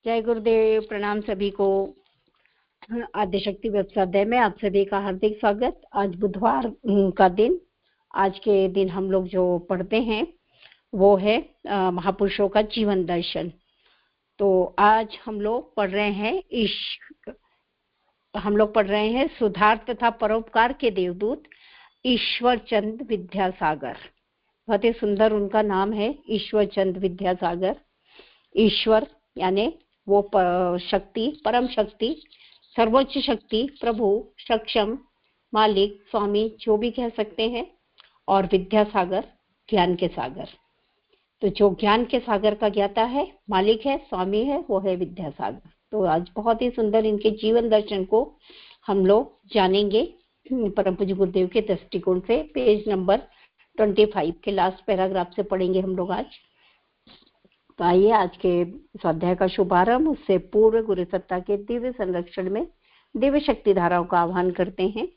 जय गुरुदेव। प्रणाम सभी को। आद्यशक्ति वेब स्वाध्याय में आप सभी का हार्दिक स्वागत। आज बुधवार का दिन। आज के दिन हम लोग जो पढ़ते हैं वो है महापुरुषों का जीवन दर्शन। तो आज हम लोग पढ़ रहे हैं सुधार तथा परोपकार के देवदूत ईश्वर चंद विद्यासागर। बहुत ही सुंदर उनका नाम है, ईश्वर चंद विद्यासागर। ईश्वर यानी वो शक्ति, परम शक्ति, सर्वोच्च शक्ति, प्रभु, सक्षम, मालिक, स्वामी, जो भी कह सकते हैं। और विद्यासागर ज्ञान के सागर। तो जो ज्ञान के सागर का ज्ञाता है, मालिक है, स्वामी है, वो है विद्यासागर। तो आज बहुत ही सुंदर इनके जीवन दर्शन को हम लोग जानेंगे परम पूज्य गुरुदेव के दृष्टिकोण से। पेज नंबर 25 के लास्ट पैराग्राफ से पढ़ेंगे हम लोग आज। तो आइए आज के स्वाध्याय का शुभारंभ उससे पूर्व गुरु सत्ता के दिव्य संरक्षण में दिव्य शक्ति धाराओं का आह्वान करते हैं।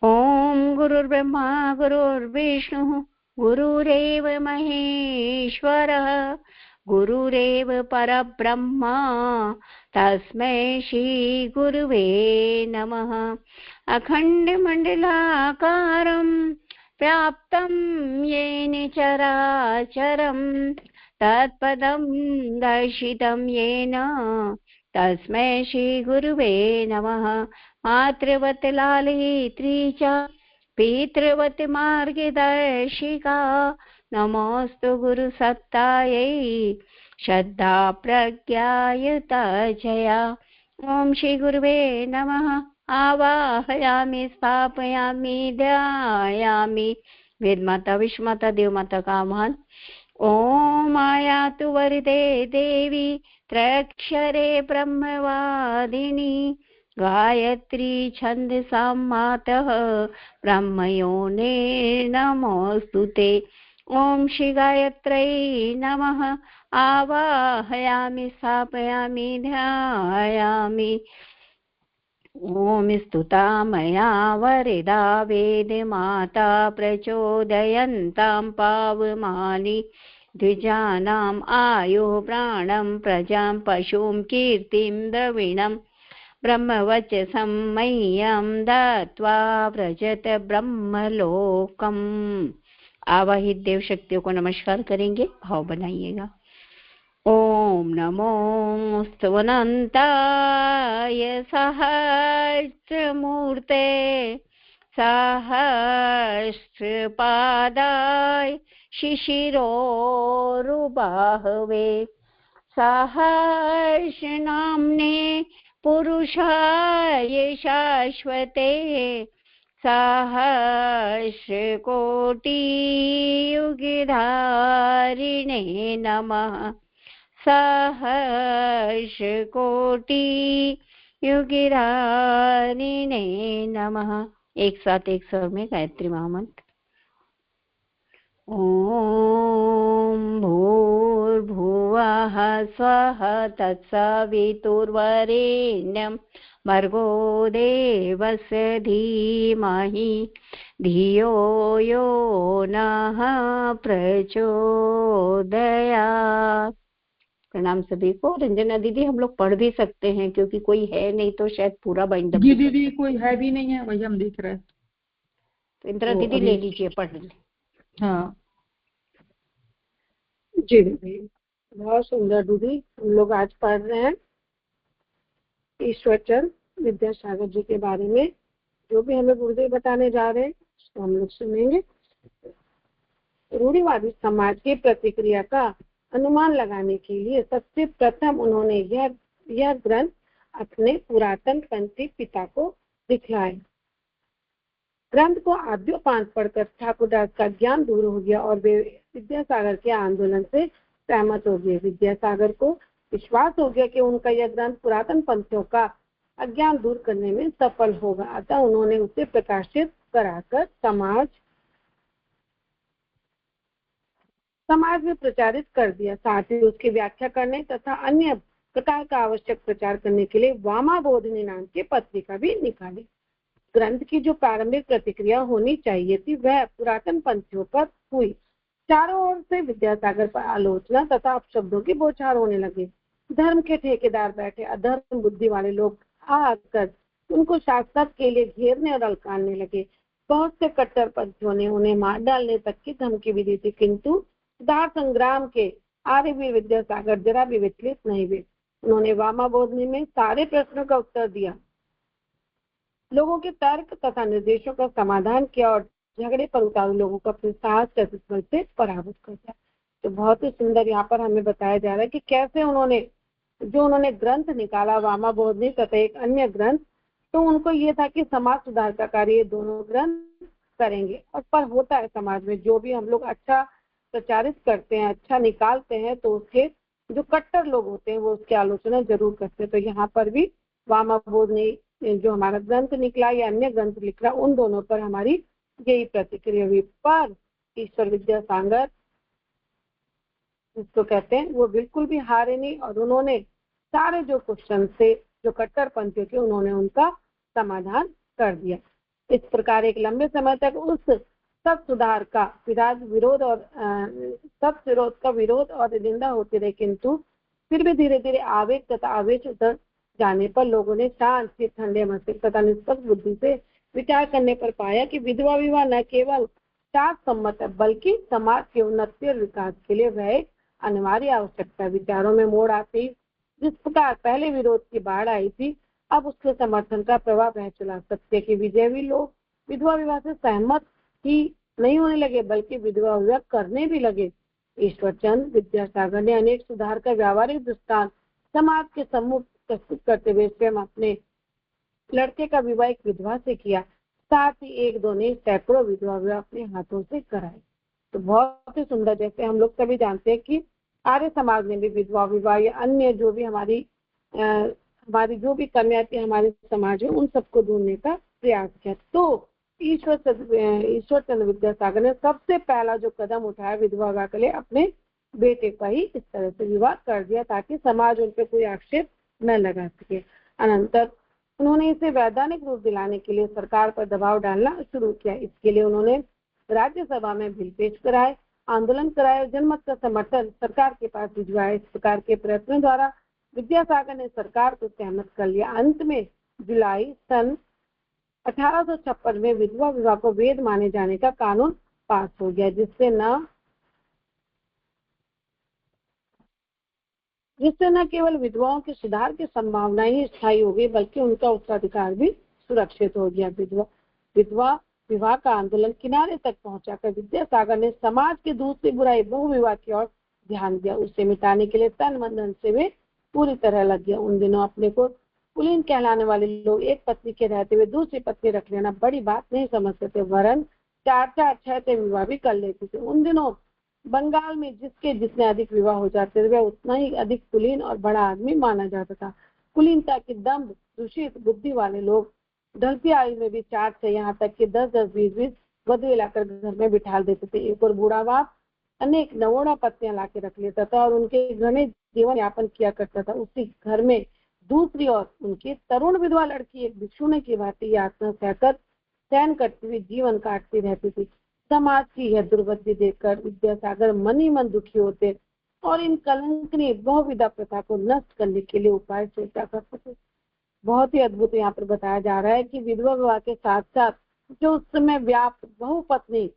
ओम गुरुर्ब्रह्मा गुरुर्विष्णु गुरुरेव महेश्वरः गुरुरेव परब्रह्मा तस्मै श्री गुरुवे नमः। अखण्डमण्डलाकारं व्याप्तं येन चराचरं तत्पदं दर्शितं येन तस्मै श्री गुरुवे नमः। मातृवत् लालित्री च पितृवत् मार्गदर्शिका नमोस्तु गुरुसत्तायै श्रद्धा प्रज्ञायुता जया। ओम श्री गुरुवे नमः। आवाहयामि स्थापयामि ध्यायामि वेदमाता विश्वमाता देवमाता का आह्वान। ओम आयातु वरदे देवी त्रयक्षरे ब्रह्मवादिनी गायत्री छन्दसां मातः ब्रह्मयोने नमोस्तुते। ओम श्री गायत्रै नमः। आवाहयामि स्थापयामि ध्यायामि। ओम स्तुता मया वरदा वेदमाता प्रचोदयन्तां पावमानि द्विजानाम् आयुः प्राणं प्रजां पशुं कीर्तिं द्रविणं ब्रह्मवचसं मह्यं दत्वा व्रजत ब्रह्मलोकम्। आवाहित देव शक्तियों को नमस्कार करेंगे, भाव बनाइएगा। ओम नमो स्तवनन्ताय सहस्रमूर्ते सहस्रपादाय शिशिरोरुबाहवे सहस्रनाम्ने पुरुषाय शाश्वते सहस्रकोटियुगधारिणे नमः। सहस्रकोटियुगधारिणे नमः। एक साथ एक स्वर में गायत्री महामंत्र। ओम भूर्भुवः स्वः तत्सवितुर्वरेण्यं भर्गो देवस्य धीमहि धियो यो नः प्रचोदयात्। प्रणाम सभी को। रंजना दीदी, हम लोग पढ़ भी सकते हैं क्योंकि कोई है नहीं तो शायद पूरा बाइंड अप। जी दीदी, कोई है भी नहीं है, वही हम देख रहे हैं। तो इंदिरा दीदी ले लीजिए, पढ़ लीजिए। हाँ जी दीदी, बहुत सुंदर दीदी। हम लोग आज पढ़ रहे हैं ईश्वर चंद विद्यासागर जी के बारे में। जो भी हमें गुरुदेव बताने जा रहे हैं उसको हम लोग सुनेंगे। रूढ़िवादी समाज की प्रतिक्रिया का अनुमान लगाने के लिए सबसे प्रथम उन्होंने यह ग्रंथ अपने पुरातन पंथी पिता को दिखलाया। ग्रंथ को आद्योपांत पढ़कर ठाकुरदास का ज्ञान दूर हो गया और वे विद्यासागर के आंदोलन से सहमत हो गए। विद्यासागर को विश्वास हो गया कि उनका यह ग्रंथ पुरातन पंथियों का अज्ञान दूर करने में सफल होगा। अतः उन्होंने उसे प्रकाशित कराकर समाज में प्रचारित कर दिया। साथ ही उसकी व्याख्या करने तथा अन्य प्रकार का आवश्यक प्रचार करने के लिए वामा बोधिनी नाम की पत्रिका भी निकाली। ग्रंथ की जो प्रारंभिक प्रतिक्रिया होनी चाहिए थी वह पुरातन पंथियों पर हुई। चारों ओर से विद्यासागर पर आलोचना तथा अपशब्दों की बौछार होने लगे। धर्म के ठेकेदार बैठे अधर्म बुद्धि वाले लोग आकर उनको शासक के लिए घेरने और अलकाने लगे। बहुत से कट्टरपंथियों ने उन्हें मार डालने तक की धमकी भी दी थी, किंतु सिद्धार्थ संग्राम के आर्यवीर विद्यासागर जरा भी विचलित नहीं हुए। उन्होंने वामाबोधनी में सारे प्रश्नों का उत्तर दिया, लोगों के तर्क तथा निर्देशों का समाधान किया और झगड़े पर उतारू लोगों को अपने साहस चतुष्बल से पराभूत कर दिया। तो बहुत ही सुंदर यहाँ पर हमें बताया जा रहा है कि कैसे उन्होंने ग्रंथ निकाला, वामाबोधनी तथा एक अन्य ग्रंथ, तो उनको ये था कि समाज सुधार का कार्य ये दोनों ग्रंथ करेंगे। और पर होता है समाज में, जो भी हम लोग अच्छा प्रचारित करते हैं, अच्छा निकालते हैं, तो उसके जो कट्टर लोग होते हैं वो उसकी आलोचना जरूर करते हैं। तो यहाँ पर भी वामाबोधनी जो हमारा ग्रंथ निकला या अन्य ग्रंथ निकला, उन दोनों पर हमारी यही प्रतिक्रिया हुई। पर ईश्वर विद्यासागर जिसको कहते हैं, वो बिल्कुल भी हारे नहीं और उन्होंने सारे जो क्वेश्चन थे जो कट्टरपंथियों के, उन्होंने उनका समाधान कर दिया। इस प्रकार एक लंबे समय तक उस सब सुधार का विरोध और निंदा होती रही, किंतु फिर भी धीरे धीरे आवेग तथा आवेश उतर जाने पर लोगों ने शांत चित्त, ठंडे मस्तिष्क तथा निष्पक्ष बुद्धि से विचार करने पर पाया कि विधवा विवाह न केवल शास्त्र सम्मत है, बल्कि समाज के उन्नति और विकास के लिए वह एक अनिवार्य आवश्यकता। विचारों में मोड़ आती जिस प्रकार पहले विरोध की बाढ़ आई थी, अब उसके समर्थन का प्रवाह बह चला। सत्य के विजयी लोग विधवा विवाह से सहमत ही नहीं होने लगे, बल्कि विधवा विवाह करने भी लगे। ईश्वरचंद विद्यासागर ने अनेक सुधार का व्यावहारिक दृष्टांत समाज के सम्मुख प्रस्तुत करते हुए स्वयं अपने लड़के का विवाह एक विधवा से किया, साथ ही एक दो ने सैकड़ों विधवा विवाह अपने हाथों से कराए। तो बहुत ही सुंदर, जैसे हम लोग सभी जानते हैं कि आर्य समाज ने भी विधवा विवाह या अन्य जो भी हमारी जो भी कन्या थी हमारे समाज में, उन सबको ढूंढने का प्रयास किया। तो ईश्वरचंद विद्यासागर ने सबसे पहला जो कदम उठाया विधवा विवाह के लिए, अपने बेटे का ही इस तरह से विवाह कर दिया ताकि समाज उन पर कोई आक्षेप न लगा सके। अनंतर उन्होंने इसे वैधानिक रूप दिलाने के लिए सरकार पर दबाव डालना शुरू किया। इसके लिए उन्होंने राज्यसभा में बिल पेश कराए, आंदोलन कराए, जनमत का समर्थन सरकार के पास भिजवाया। इस प्रकार के प्रयत्नों द्वारा विद्यासागर ने सरकार को सहमत कर लिया। अंत में जुलाई सन 1856 में विधवा विवाह को वैध माने जाने का कानून पास हो गया, जिससे न केवल विधवाओं के सुधार की संभावनाएं ही स्थायी हो गई, बल्कि उनका उत्तराधिकार भी सुरक्षित हो गया। विधवा विवाह का आंदोलन किनारे तक पहुंचाकर विद्यासागर ने समाज की दूसरी बुराई बहु विवाह की ओर ध्यान दिया। उसे मिटाने के लिए तन मन धन से वे पूरी तरह लग गया। उन दिनों अपने को कुलीन कहलाने वाले लोग एक पत्नी के रहते हुए दूसरी पत्नी रख लेना बड़ी बात नहीं समझते थे, वरन 4-4, 6 विवाह भी कर लेते थे। उन दिनों बंगाल में जिसके जितने अधिक विवाह हो जाते थे वह उतना ही अधिक कुलीन और बड़ा आदमी माना जाता था। कुलीनता की दम्भ दूषित बुद्धि वाले लोग ढलती आयु में भी 4 से यहाँ तक कि 10-10, 20-20 वधुएं लाकर घर में बिठा देते थे। एक और बूढ़ा बाप अनेक नवोड़ा पत्नियां लाके रख लेता था और उनके घर में जीवन यापन किया करता था। उसी घर में दूसरी ओर उनकी तरुण विधवा लड़की एक भिक्षुणी की भांति यातना सहन करती हुई जीवन काटती रहती थी। समाज की यह दुर्गति देखकर विद्यासागर मन ही मन दुखी होते और इन कलंकनीय बहुविधा प्रथा को नष्ट करने के लिए उपाय सोचा करते थे। बहुत ही अद्भुत यहाँ पर बताया जा रहा है कि विधवा विवाह के साथ साथ जो उस समय व्याप्त बहुपत्नी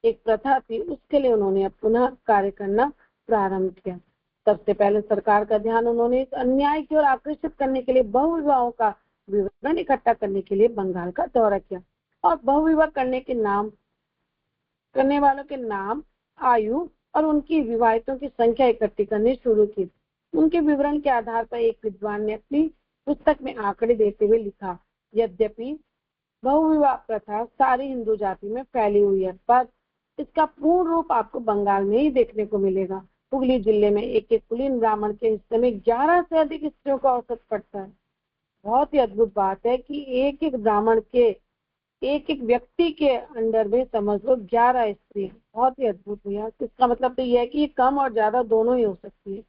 एक प्रथा थी, उसके लिए उन्होंने पुनः कार्य करना प्रारंभ किया। सबसे पहले सरकार का ध्यान उन्होंने इस अन्याय की ओर आकर्षित करने के लिए बहुविवाहों का विवरण इकट्ठा करने के लिए बंगाल का दौरा किया और बहुविवाह करने वालों के नाम, आयु और उनकी विवाहितों की संख्या इकट्ठी करनी शुरू की। उनके विवरण के आधार पर एक विद्वान ने अपनी पुस्तक में आंकड़े देते हुए लिखा, यद्यपि बहुविवाह प्रथा सारी हिंदू जाति में फैली हुई है, पर इसका पूर्ण रूप आपको बंगाल में ही देखने को मिलेगा। हुगली जिले में एक कुलीन ब्राह्मण के हिस्से में 11 से अधिक स्त्रियों का औसत पड़ता है। बहुत ही अद्भुत बात है कि एक ब्राह्मण के एक व्यक्ति के अंडर में समझ लो 11 स्त्री। बहुत ही अद्भुत भैया। इसका मतलब तो यह है कि कम और ज्यादा दोनों ही हो सकती है।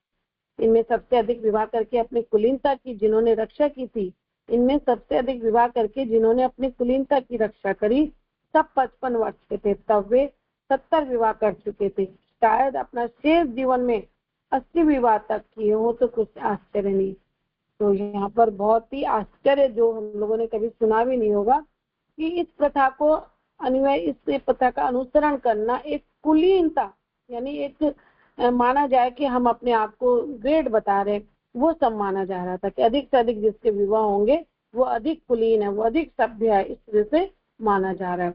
इनमें सबसे अधिक विवाह करके अपनी कुलीनता की जिन्होंने रक्षा की थी, इनमें सबसे अधिक विवाह करके जिन्होंने अपनी कुलीनता की रक्षा करी, सब 55 वर्ष के थे, तब वे 70 विवाह कर चुके थे। शायद अपना शेष जीवन में 80 विवाह तक किए हो तो कुछ आश्चर्य नहीं। तो यहाँ पर बहुत ही आश्चर्य, जो हम लोगों ने कभी सुना भी नहीं होगा, कि इस प्रथा को इस प्रथा का अनुसरण करना एक कुलीनता, यानी एक माना जाए कि हम अपने आप को ग्रेट बता रहे, वो सब माना जा रहा था कि अधिक से अधिक जिसके विवाह होंगे वो अधिक कुलीन है, वो अधिक सभ्य है, इस तरह से माना जा रहा है।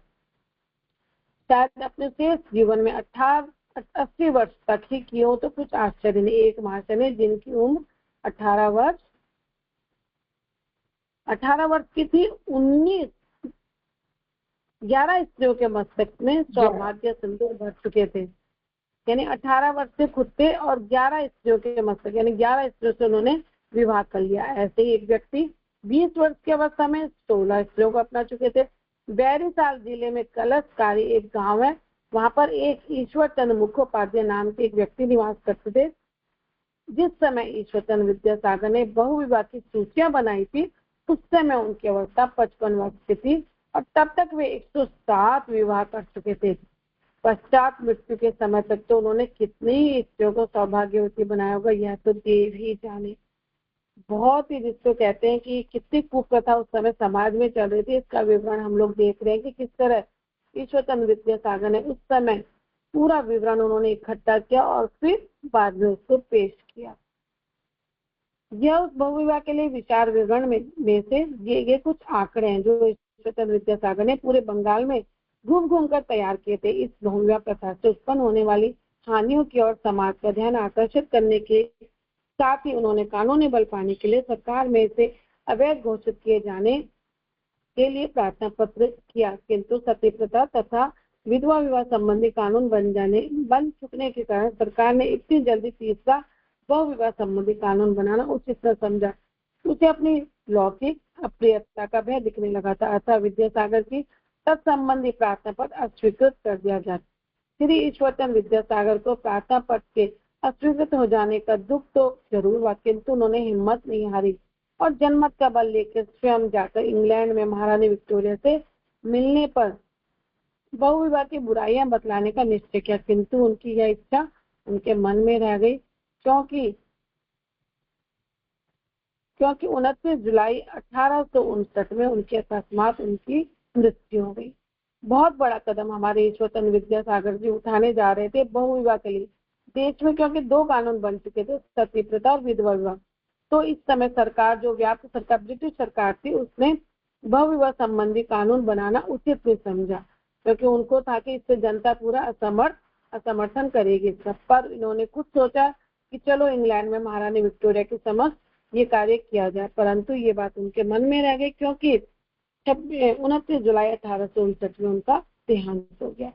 शायद अपने शेष जीवन में 80 वर्ष तक ही किए हो तो कुछ आश्चर्य नहीं। एक महाशय ने जिनकी उम्र 18 वर्ष की थी, 11 स्त्रियों के मस्तक में सौभाग्य सिंदूर भर चुके थे, यानी 18 वर्ष से खुद थे और 11 स्त्रियों के मस्तक, यानी 11 स्त्रियों से उन्होंने विवाह कर लिया। ऐसे ही एक व्यक्ति 20 वर्ष की अवस्था में 16 स्त्रियों को अपना चुके थे। बैरीसाल जिले में कलशकारी एक गांव है, वहां पर एक ईश्वर चंद्र मुखोपाध्याय नाम के एक व्यक्ति निवास करते थे। जिस समय ईश्वर चंद्र विद्यासागर ने बहुविवाह की सूचियां बनाई थी, उस समय उनकी अवस्था 55 वर्ष की थी और तब तक वे 107 विवाह कर चुके थे। पश्चात मृत्यु के समय तक तो उन्होंने कितनी स्त्रियों को सौभाग्यवती बनाया होगा, यह तो देव ही जाने। बहुत ही, जिसको कहते हैं कि कितनी कुप्रथा उस समय समाज में चल रही थी, इसका विवरण हम लोग देख रहे हैं कि किस तरह ईश्वर चंद्र विद्यासागर ने उस समय पूरा विवरण उन्होंने इकट्ठा किया और फिर बाद में उसको पेश किया। यह उस बहुविवाह के लिए विचार विवरण में से दिए गए कुछ आंकड़े हैं जो ईश्वर चंद्र विद्यासागर ने पूरे बंगाल में घूम घूम कर तैयार किए थे। इस बहुविवाह प्रथा से उत्पन्न होने वाली हानियों की ओर समाज का ध्यान आकर्षित करने के साथ ही उन्होंने कानूनी बल पाने के लिए सरकार में से अवैध घोषित किए जाने के लिए प्रार्थना पत्र किया, किंतु सती प्रथा तथा विधवा विवाह संबंधी कानून बन चुकने के कारण सरकार ने इतनी जल्दी तीसरा बहुविवाह संबंधी कानून बनाना उचित न समझा। उसे अपनी लौकिक अप्रियता का भय दिखने लगा था, अतः विद्यासागर की तत्संबंधी प्रार्थना पत्र अस्वीकृत कर दिया गया। श्री ईश्वरचंद्र विद्यासागर को प्रार्थना पत्र के अस्वीकृत हो जाने का दुख तो जरूर हुआ, किंतु उन्होंने हिम्मत नहीं हारी और जनमत का बल लेकर स्वयं जाकर इंग्लैंड में महारानी विक्टोरिया से मिलने पर बहुविवाह की बुराइयां बतलाने का निश्चय किया, किंतु उनकी यह इच्छा उनके मन में रह गई, क्योंकि 29 जुलाई 1859 में उनके अकस्मात उनकी मृत्यु हो गई। बहुत बड़ा कदम हमारे ईश्वरचंद्र विद्यासागर जी उठाने जा रहे थे बहुविवाह के लिए देश में, क्योंकि 2 कानून बन चुके थे, सती प्रथा और विधवा विवाह। तो इस समय सरकार, जो व्याप्त सरकार ब्रिटिश सरकार थी, उसने बहुविवाह संबंधी कानून बनाना उचित नहीं समझा, क्योंकि उनको था कि इससे जनता पूरा असमर्थन करेगी इसका। पर इन्होंने खुद सोचा कि चलो इंग्लैंड में महारानी विक्टोरिया के समक्ष ये कार्य किया जाए, परंतु ये बात उनके मन में रह गई, क्योंकि 29 जुलाई 1859 में उनका देहांत हो गया।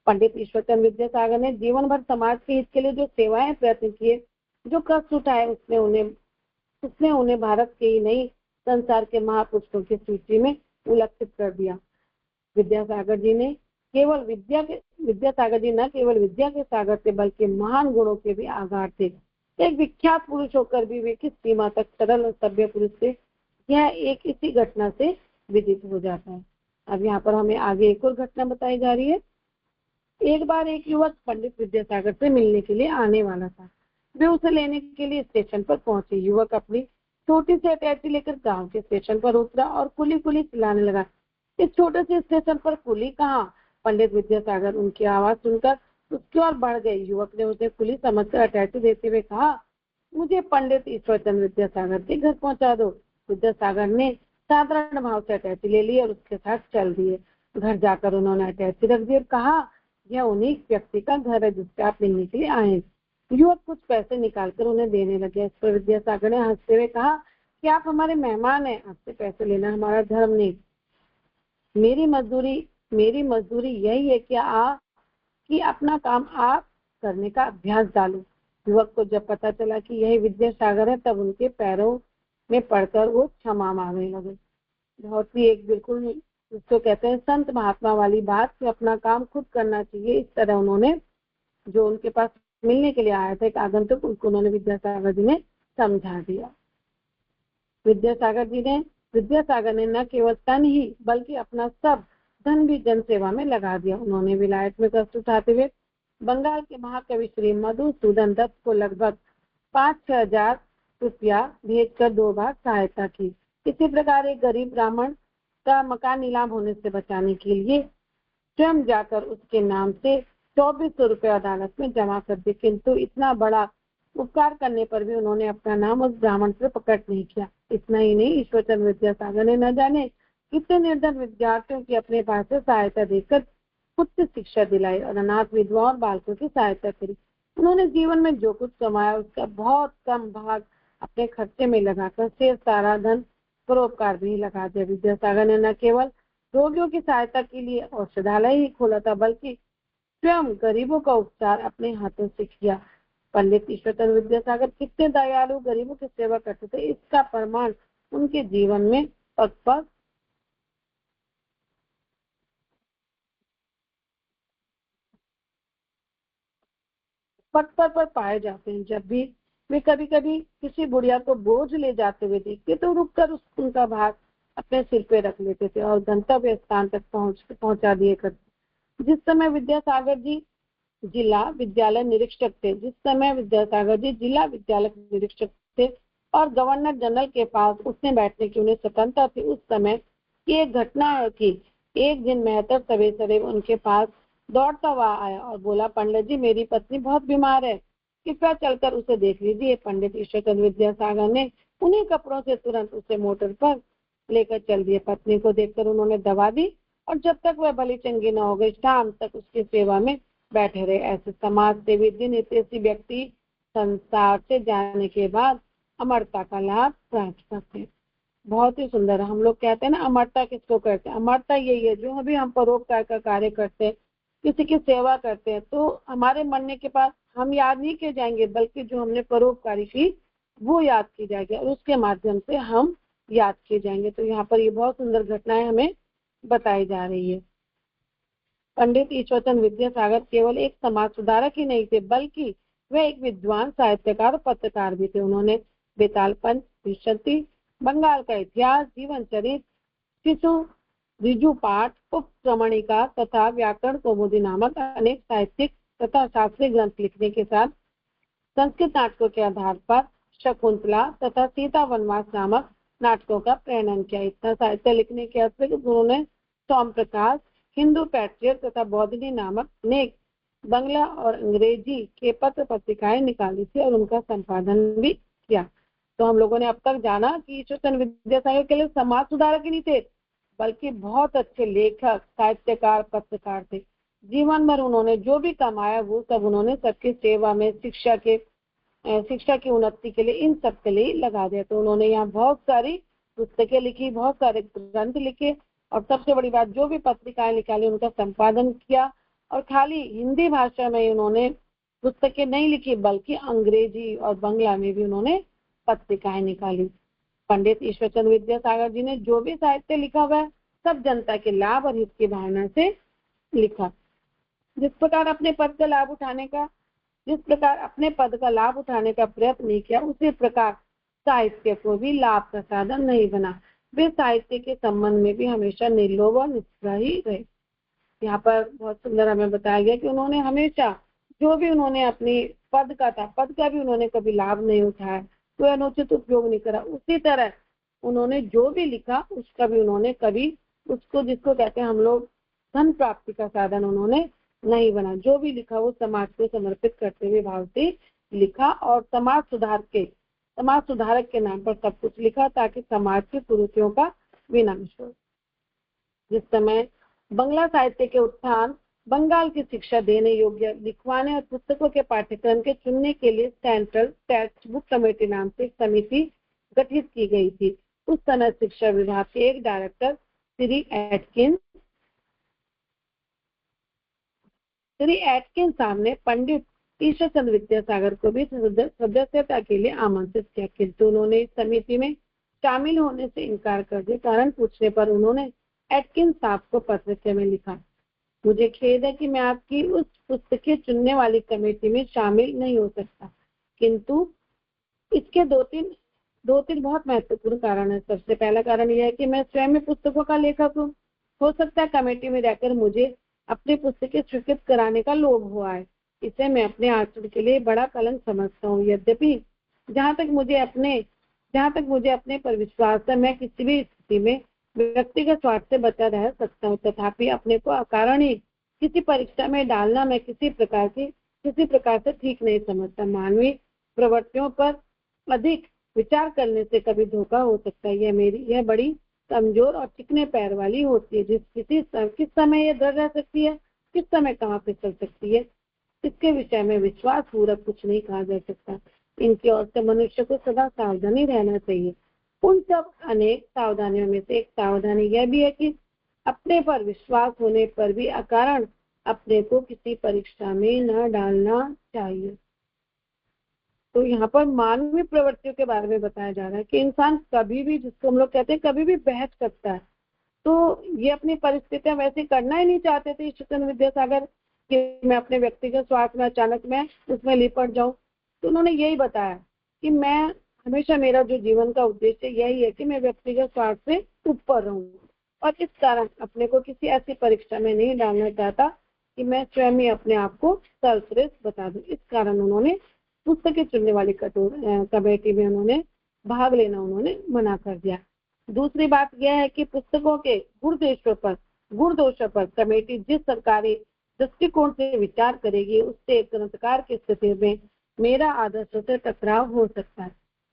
पंडित ईश्वरचंद्र विद्यासागर ने जीवन भर समाज के हित के लिए जो सेवाएं प्रयत्न किए, जो कष्ट उठाए, उसने उन्हें भारत के ही नहीं संसार के महापुरुषों की सूची में उल्लेखित कर दिया। विद्यासागर जी न केवल विद्या के सागर थे, बल्कि महान गुणों के भी आगार थे। एक विख्यात पुरुष होकर भी वे किस सीमा तक सरल और सभ्य पुरुष थे, यह एक इसी घटना से विदित हो जाता है। अब यहाँ पर हमें आगे एक और घटना बताई जा रही है। एक बार एक युवक पंडित विद्यासागर से मिलने के लिए आने वाला था। वे उसे लेने के लिए स्टेशन पर पहुंचे। युवक अपनी छोटी सी अटैची लेकर गांव के स्टेशन पर उतरा और कुली कुली चिल्लाने लगा। इस छोटे से स्टेशन पर कुली कहाँ? पंडित विद्यासागर उनकी आवाज सुनकर उसकी ओर बढ़ गए। युवक ने उसे कुली समझकर अटैची देते हुए कहा, मुझे पंडित ईश्वरचंद्र विद्यासागर के घर पहुंचा दो। विद्यासागर ने साधारण भाव से अटैची ले ली और उसके साथ चल दिए। घर जाकर उन्होंने अटैची रख दी और कहा, यह उन्हीं व्यक्ति का घर है जिससे आप मिलने के लिए आए। युवक कुछ पैसे निकालकर उन्हें देने लगे। इस पर विद्यासागर ने हंसते हुए कहा कि आप हमारे मेहमान हैं, आपसे पैसे लेना हमारा धर्म नहीं। मेरी मजदूरी यही है कि अपना काम आप करने का अभ्यास डालो। युवक को जब पता चला कि यही विद्यासागर है, तब उनके पैरों में पड़कर वो क्षमा मांगने लगे। बहुत ही एक बिल्कुल उसको कहते हैं संत महात्मा वाली बात कि अपना काम खुद करना चाहिए। इस तरह उन्होंने, जो उनके पास मिलने के लिए आया था एक आगंतुक, उनको उन्होंने विद्यासागर जी ने समझा दिया। विद्यासागर ने न केवल तन ही बल्कि अपना सब धन भी जन सेवा में लगा दिया। उन्होंने विलायत में कष्ट उठाते हुए बंगाल के महाकवि श्री मधुसूदन दत्त को लगभग 5-6 हजार रुपया भेजकर 2 बार सहायता की। इसी प्रकार एक गरीब ब्राह्मण का मकान नीलाम होने से बचाने के लिए स्वयं जाकर उसके नाम से 2400 रुपये अदालत में जमा कर दिए, किंतु इतना बड़ा उपकार करने पर भी उन्होंने अपना नाम उस ब्राह्मण पर प्रकट नहीं किया। इतना ही नहीं, ईश्वरचंद्र विद्यासागर ने न जाने कितने निर्धन विद्यार्थियों की अपने पास से सहायता देकर उच्च शिक्षा दिलाई और अनाथ विधवाओं और बालकों की सहायता करी। उन्होंने जीवन में जो कुछ कमाया उसका बहुत कम भाग अपने खर्चे में लगाकर शेष सारा धन परोपकार भी लगा दिया। विद्यासागर ने न केवल रोगियों की सहायता के लिए औषधालय ही खोला था, बल्कि स्वयं गरीबों का उपचार अपने हाथों से किया। पंडित ईश्वरचंद्र विद्यासागर कितने दयालु गरीबों की सेवा करते थे, इसका प्रमाण उनके जीवन में पग पर पाए जाते हैं। जब भी वे कभी कभी किसी बुढ़िया को बोझ ले जाते हुए देखते तो रुककर उनका भार अपने सिर पे रख लेते थे और गंतव्य स्थान तक पहुंचा दिए करते। जिस समय विद्यासागर जी जिला विद्यालय निरीक्षक थे और गवर्नर जनरल के पास उठने बैठने की उन्हें स्वतंत्रता थी, उस समय की एक घटना है कि एक दिन मेहतर सवेरे सवेरे उनके पास दौड़ता हुआ आया और बोला, पंडित जी मेरी पत्नी बहुत बीमार है, कृपया चलकर उसे देख लीजिए। पंडित ईश्वरचंद्र विद्यासागर ने उन्हीं कपड़ों से तुरंत उसे मोटर पर लेकर चल दिए। पत्नी को देखकर उन्होंने दवा दी और जब तक वह भली चंगी न हो गई शाम तक उसकी सेवा में बैठे रहे। ऐसे समाज सेवी दिन हितैषी व्यक्ति संसार से जाने के बाद अमरता का लाभ प्राप्त करते हैं। बहुत ही सुंदर। हम लोग कहते हैं ना अमरता किसको कहते हैं? अमरता यही है, जो अभी हम परोपकार का कार्य करते हैं, किसी की सेवा करते हैं, तो हमारे मरने के बाद हम याद नहीं किए जाएंगे, बल्कि जो हमने परोपकारी की वो याद की जाएगी और उसके माध्यम से हम याद किए जाएंगे। तो यहाँ पर ये बहुत सुंदर घटनाएं हमें बताई जा रही है। पंडित ईश्वरचंद्र विद्यासागर केवल एक समाज सुधारक ही नहीं थे, बल्कि वे एक विद्वान साहित्यकार और पत्रकार भी थे। उन्होंने बेताल पंच, विशंति, बंगाल का इतिहास, जीवन चरित्र, शिशु रिजु पाठ, उपक्रमणिका तथा व्याकरण कौमुदी नामक अनेक साहित्यिक तथा शास्त्रीय ग्रंथ लिखने के साथ संस्कृत नाटकों के आधार पर शकुंतला तथा सीता वनवास नामक नाटकों का प्रेरण किया। इतना साहित्य लिखने के अतिरिक्त उन्होंने सोम प्रकाश, हिंदू पैट्रियट तथा बौद्धनी नामक अनेक बंगला और अंग्रेजी के पत्र पत्रिकाएं निकाली थी और उनका संपादन भी किया। तो हम लोगों ने अब तक जाना कि ईश्वरचंद्र विद्यासागर के लिए समाज सुधारक ही नहीं थे, बल्कि बहुत अच्छे लेखक, साहित्यकार, पत्रकार थे। जीवन भर उन्होंने जो भी कमाया वो सब उन्होंने सबकी सेवा में, शिक्षा की उन्नति के लिए, इन सब के लिए लगा दिया। तो उन्होंने यहाँ बहुत सारी पुस्तकें लिखी, बहुत सारे ग्रंथ लिखे और सबसे बड़ी बात जो भी पत्रिकाएं निकाली उनका संपादन किया। और खाली हिंदी भाषा में उन्होंने पुस्तकें नहीं लिखी, बल्कि अंग्रेजी और बंगला में भी उन्होंने पत्रिकाएं निकाली। पंडित ईश्वरचंद्र विद्यासागर जी ने जो भी साहित्य लिखा हुआ है सब जनता के लाभ और हित की भावना से लिखा। जिस प्रकार अपने पद का लाभ उठाने का प्रयत्न नहीं किया, उसी प्रकार साहित्य को भी लाभ का साधन नहीं बना। वे साहित्य के संबंध में भी हमेशा निर्लोभ और निष्प्रही रहे। यहाँ पर बहुत सुंदर हमें बताया गया कि उन्होंने हमेशा जो भी उन्होंने अपनी पद का भी उन्होंने कभी लाभ नहीं उठाया, कोई अनुचित उपयोग नहीं करा। उसी तरह उन्होंने जो भी लिखा उसका भी उन्होंने कभी उसको, जिसको कहते हैं हम लोग, धन प्राप्ति का साधन उन्होंने नहीं बना। जो भी लिखा वो समाज को समर्पित करते हुए भाव से लिखा और समाज सुधारक के नाम पर सब कुछ लिखा ताकि समाज की कुरीतियों का विनाश हो। जिस समय बंगला साहित्य के उत्थान, बंगाल की शिक्षा देने योग्य, लिखवाने और पुस्तकों के पाठ्यक्रम के चुनने के लिए सेंट्रल टेक्स्ट बुक कमेटी नाम से एक समिति गठित की गई थी। उस समय शिक्षा विभाग के एक डायरेक्टर श्री एटकिंस साहब ने पंडित ईश्वरचंद्र विद्यासागर को भी सदस्यता के लिए आमंत्रित किया, किंतु उन्होंने इस समिति में शामिल होने से इनकार कर दिया। कारण पूछने पर उन्होंने एटकिंस साहब को पत्र में लिखा, मुझे खेद है कि मैं आपकी उस पुस्तकें चुनने वाली कमेटी में शामिल नहीं हो सकता, किंतु इसके दो तीन बहुत महत्वपूर्ण कारण है। सबसे पहला कारण यह है कि मैं स्वयं पुस्तकों का लेखक हूँ। हो सकता है कमेटी में रहकर मुझे अपनी पुस्तकें स्वीकृत कराने का लोभ हुआ है। इसे मैं अपने आचरण के लिए बड़ा कलंक समझता हूँ। यद्यपि जहाँ तक मुझे अपने पर विश्वास है, मैं किसी भी स्थिति में व्यक्तिगत स्वार्थ से बचा रह सकता हूँ, तथापि अपने को अकारण ही किसी परीक्षा में डालना मैं किसी प्रकार से ठीक नहीं समझता। मानवीय प्रवृत्तियों पर अधिक विचार करने से कभी धोखा हो सकता है। यह बड़ी कमजोर और चिकने पैर वाली होती है, किस समय यह दृढ़ रह सकती है, किस समय कहाँ फिसल सकती है, इसके विषय में विश्वास पूर्वक कुछ नहीं कहा जा सकता। इनकी ओर से मनुष्य को सदा सावधानी रहना चाहिए। उन सब अनेक सावधानियों में से एक सावधानी यह भी है कि अपने पर विश्वास होने पर भी अकारण अपने को किसी परीक्षा में न डालना चाहिए। तो यहाँ पर मानवीय प्रवृत्तियों के बारे में बताया जा रहा है कि इंसान कभी भी, जिसको हम लोग कहते हैं, कभी भी बहस करता है। तो ये अपनी परिस्थितियां वैसे करना ही नहीं चाहते थे ईश्वरचंद्र विद्यासागर कि मैं अपने व्यक्तिगत स्वार्थ में अचानक मैं उसमें लिपट जाऊं। तो उन्होंने यही बताया कि मैं हमेशा, मेरा जो जीवन का उद्देश्य यही है कि मैं व्यक्तिगत स्वार्थ से ऊपर रहूं, और इस कारण अपने को किसी ऐसी परीक्षा में नहीं डालना चाहता कि मैं स्वयं ही अपने आप को सर्वश्रेष्ठ बता दूं। इस कारण उन्होंने पुस्तकें चुनने वाली कमेटी में उन्होंने भाग लेना मना कर दिया। दूसरी बात यह है कि पुस्तकों के गुण-दोषों पर कमेटी जिस सरकारी दृष्टिकोण से विचार करेगी, उससे एक ग्रंथकार की स्थिति में मेरा आदर्शों से टकराव हो सकता है।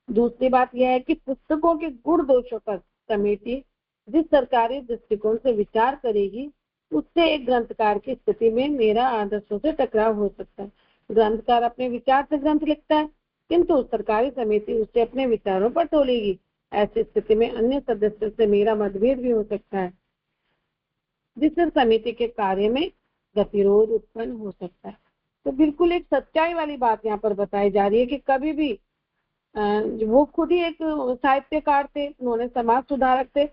दूसरी बात यह है कि पुस्तकों के गुण-दोषों पर कमेटी जिस सरकारी दृष्टिकोण से विचार करेगी, उससे एक ग्रंथकार की स्थिति में मेरा आदर्शों से टकराव हो सकता है। ग्रंथकार अपने विचार से ग्रंथ लिखता है, किंतु सरकारी समिति उसे अपने विचारों पर तोलेगी। ऐसी स्थिति में अन्य सदस्यों से मेरा मतभेद भी हो सकता है, जिससे समिति के कार्य में गतिरोध उत्पन्न हो सकता है। तो बिल्कुल एक सच्चाई वाली बात यहाँ पर बताई जा रही है कि कभी भी वो खुद ही एक साहित्यकार थे, उन्होंने समाज सुधारक थे।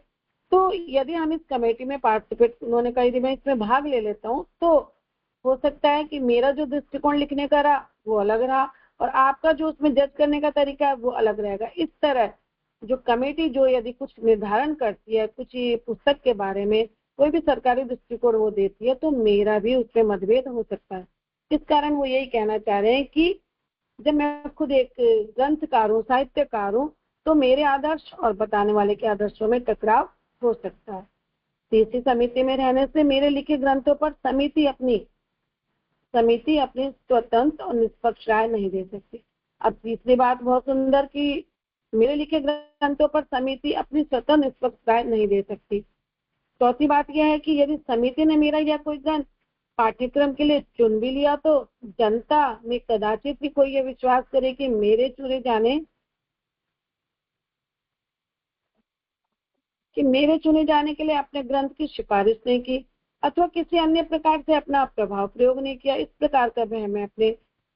तो यदि हम इस कमेटी में पार्टिसिपेट, उन्होंने कहा यदि मैं इसमें भाग ले लेता हूँ तो हो सकता है कि मेरा जो दृष्टिकोण लिखने का रहा वो अलग रहा, और आपका जो उसमें जज करने का तरीका है वो अलग रहेगा। इस तरह जो कमेटी जो यदि कुछ निर्धारण करती है, कुछ पुस्तक के बारे में कोई भी सरकारी दृष्टिकोण वो देती है, तो मेरा भी उसमें मतभेद हो सकता है। इस कारण वो यही कहना चाह रहे हैं कि जब मैं खुद एक ग्रंथकार हूँ, साहित्यकार हूँ, तो मेरे आदर्श और बताने वाले के आदर्शों में टकराव हो सकता है। तीसरी समिति में रहने से मेरे लिखे ग्रंथों पर समिति अपनी स्वतंत्र और निष्पक्ष राय नहीं दे सकती। अब तीसरी बात बहुत सुंदर कि मेरे लिखे ग्रंथों पर समिति अपनी स्वतंत्र निष्पक्ष राय नहीं दे सकती। चौथी बात यह है कि यदि समिति ने मेरा या कोई ग्रंथ पाठ्यक्रम के लिए चुन भी लिया, तो जनता में कदाचित ही कोई ये विश्वास करे कि मेरे चुने जाने के लिए अपने ग्रंथ की सिफारिश नहीं की अथवा किसी अन्य प्रकार से अपना प्रभाव प्रयोग नहीं किया। इस प्रकार का मैं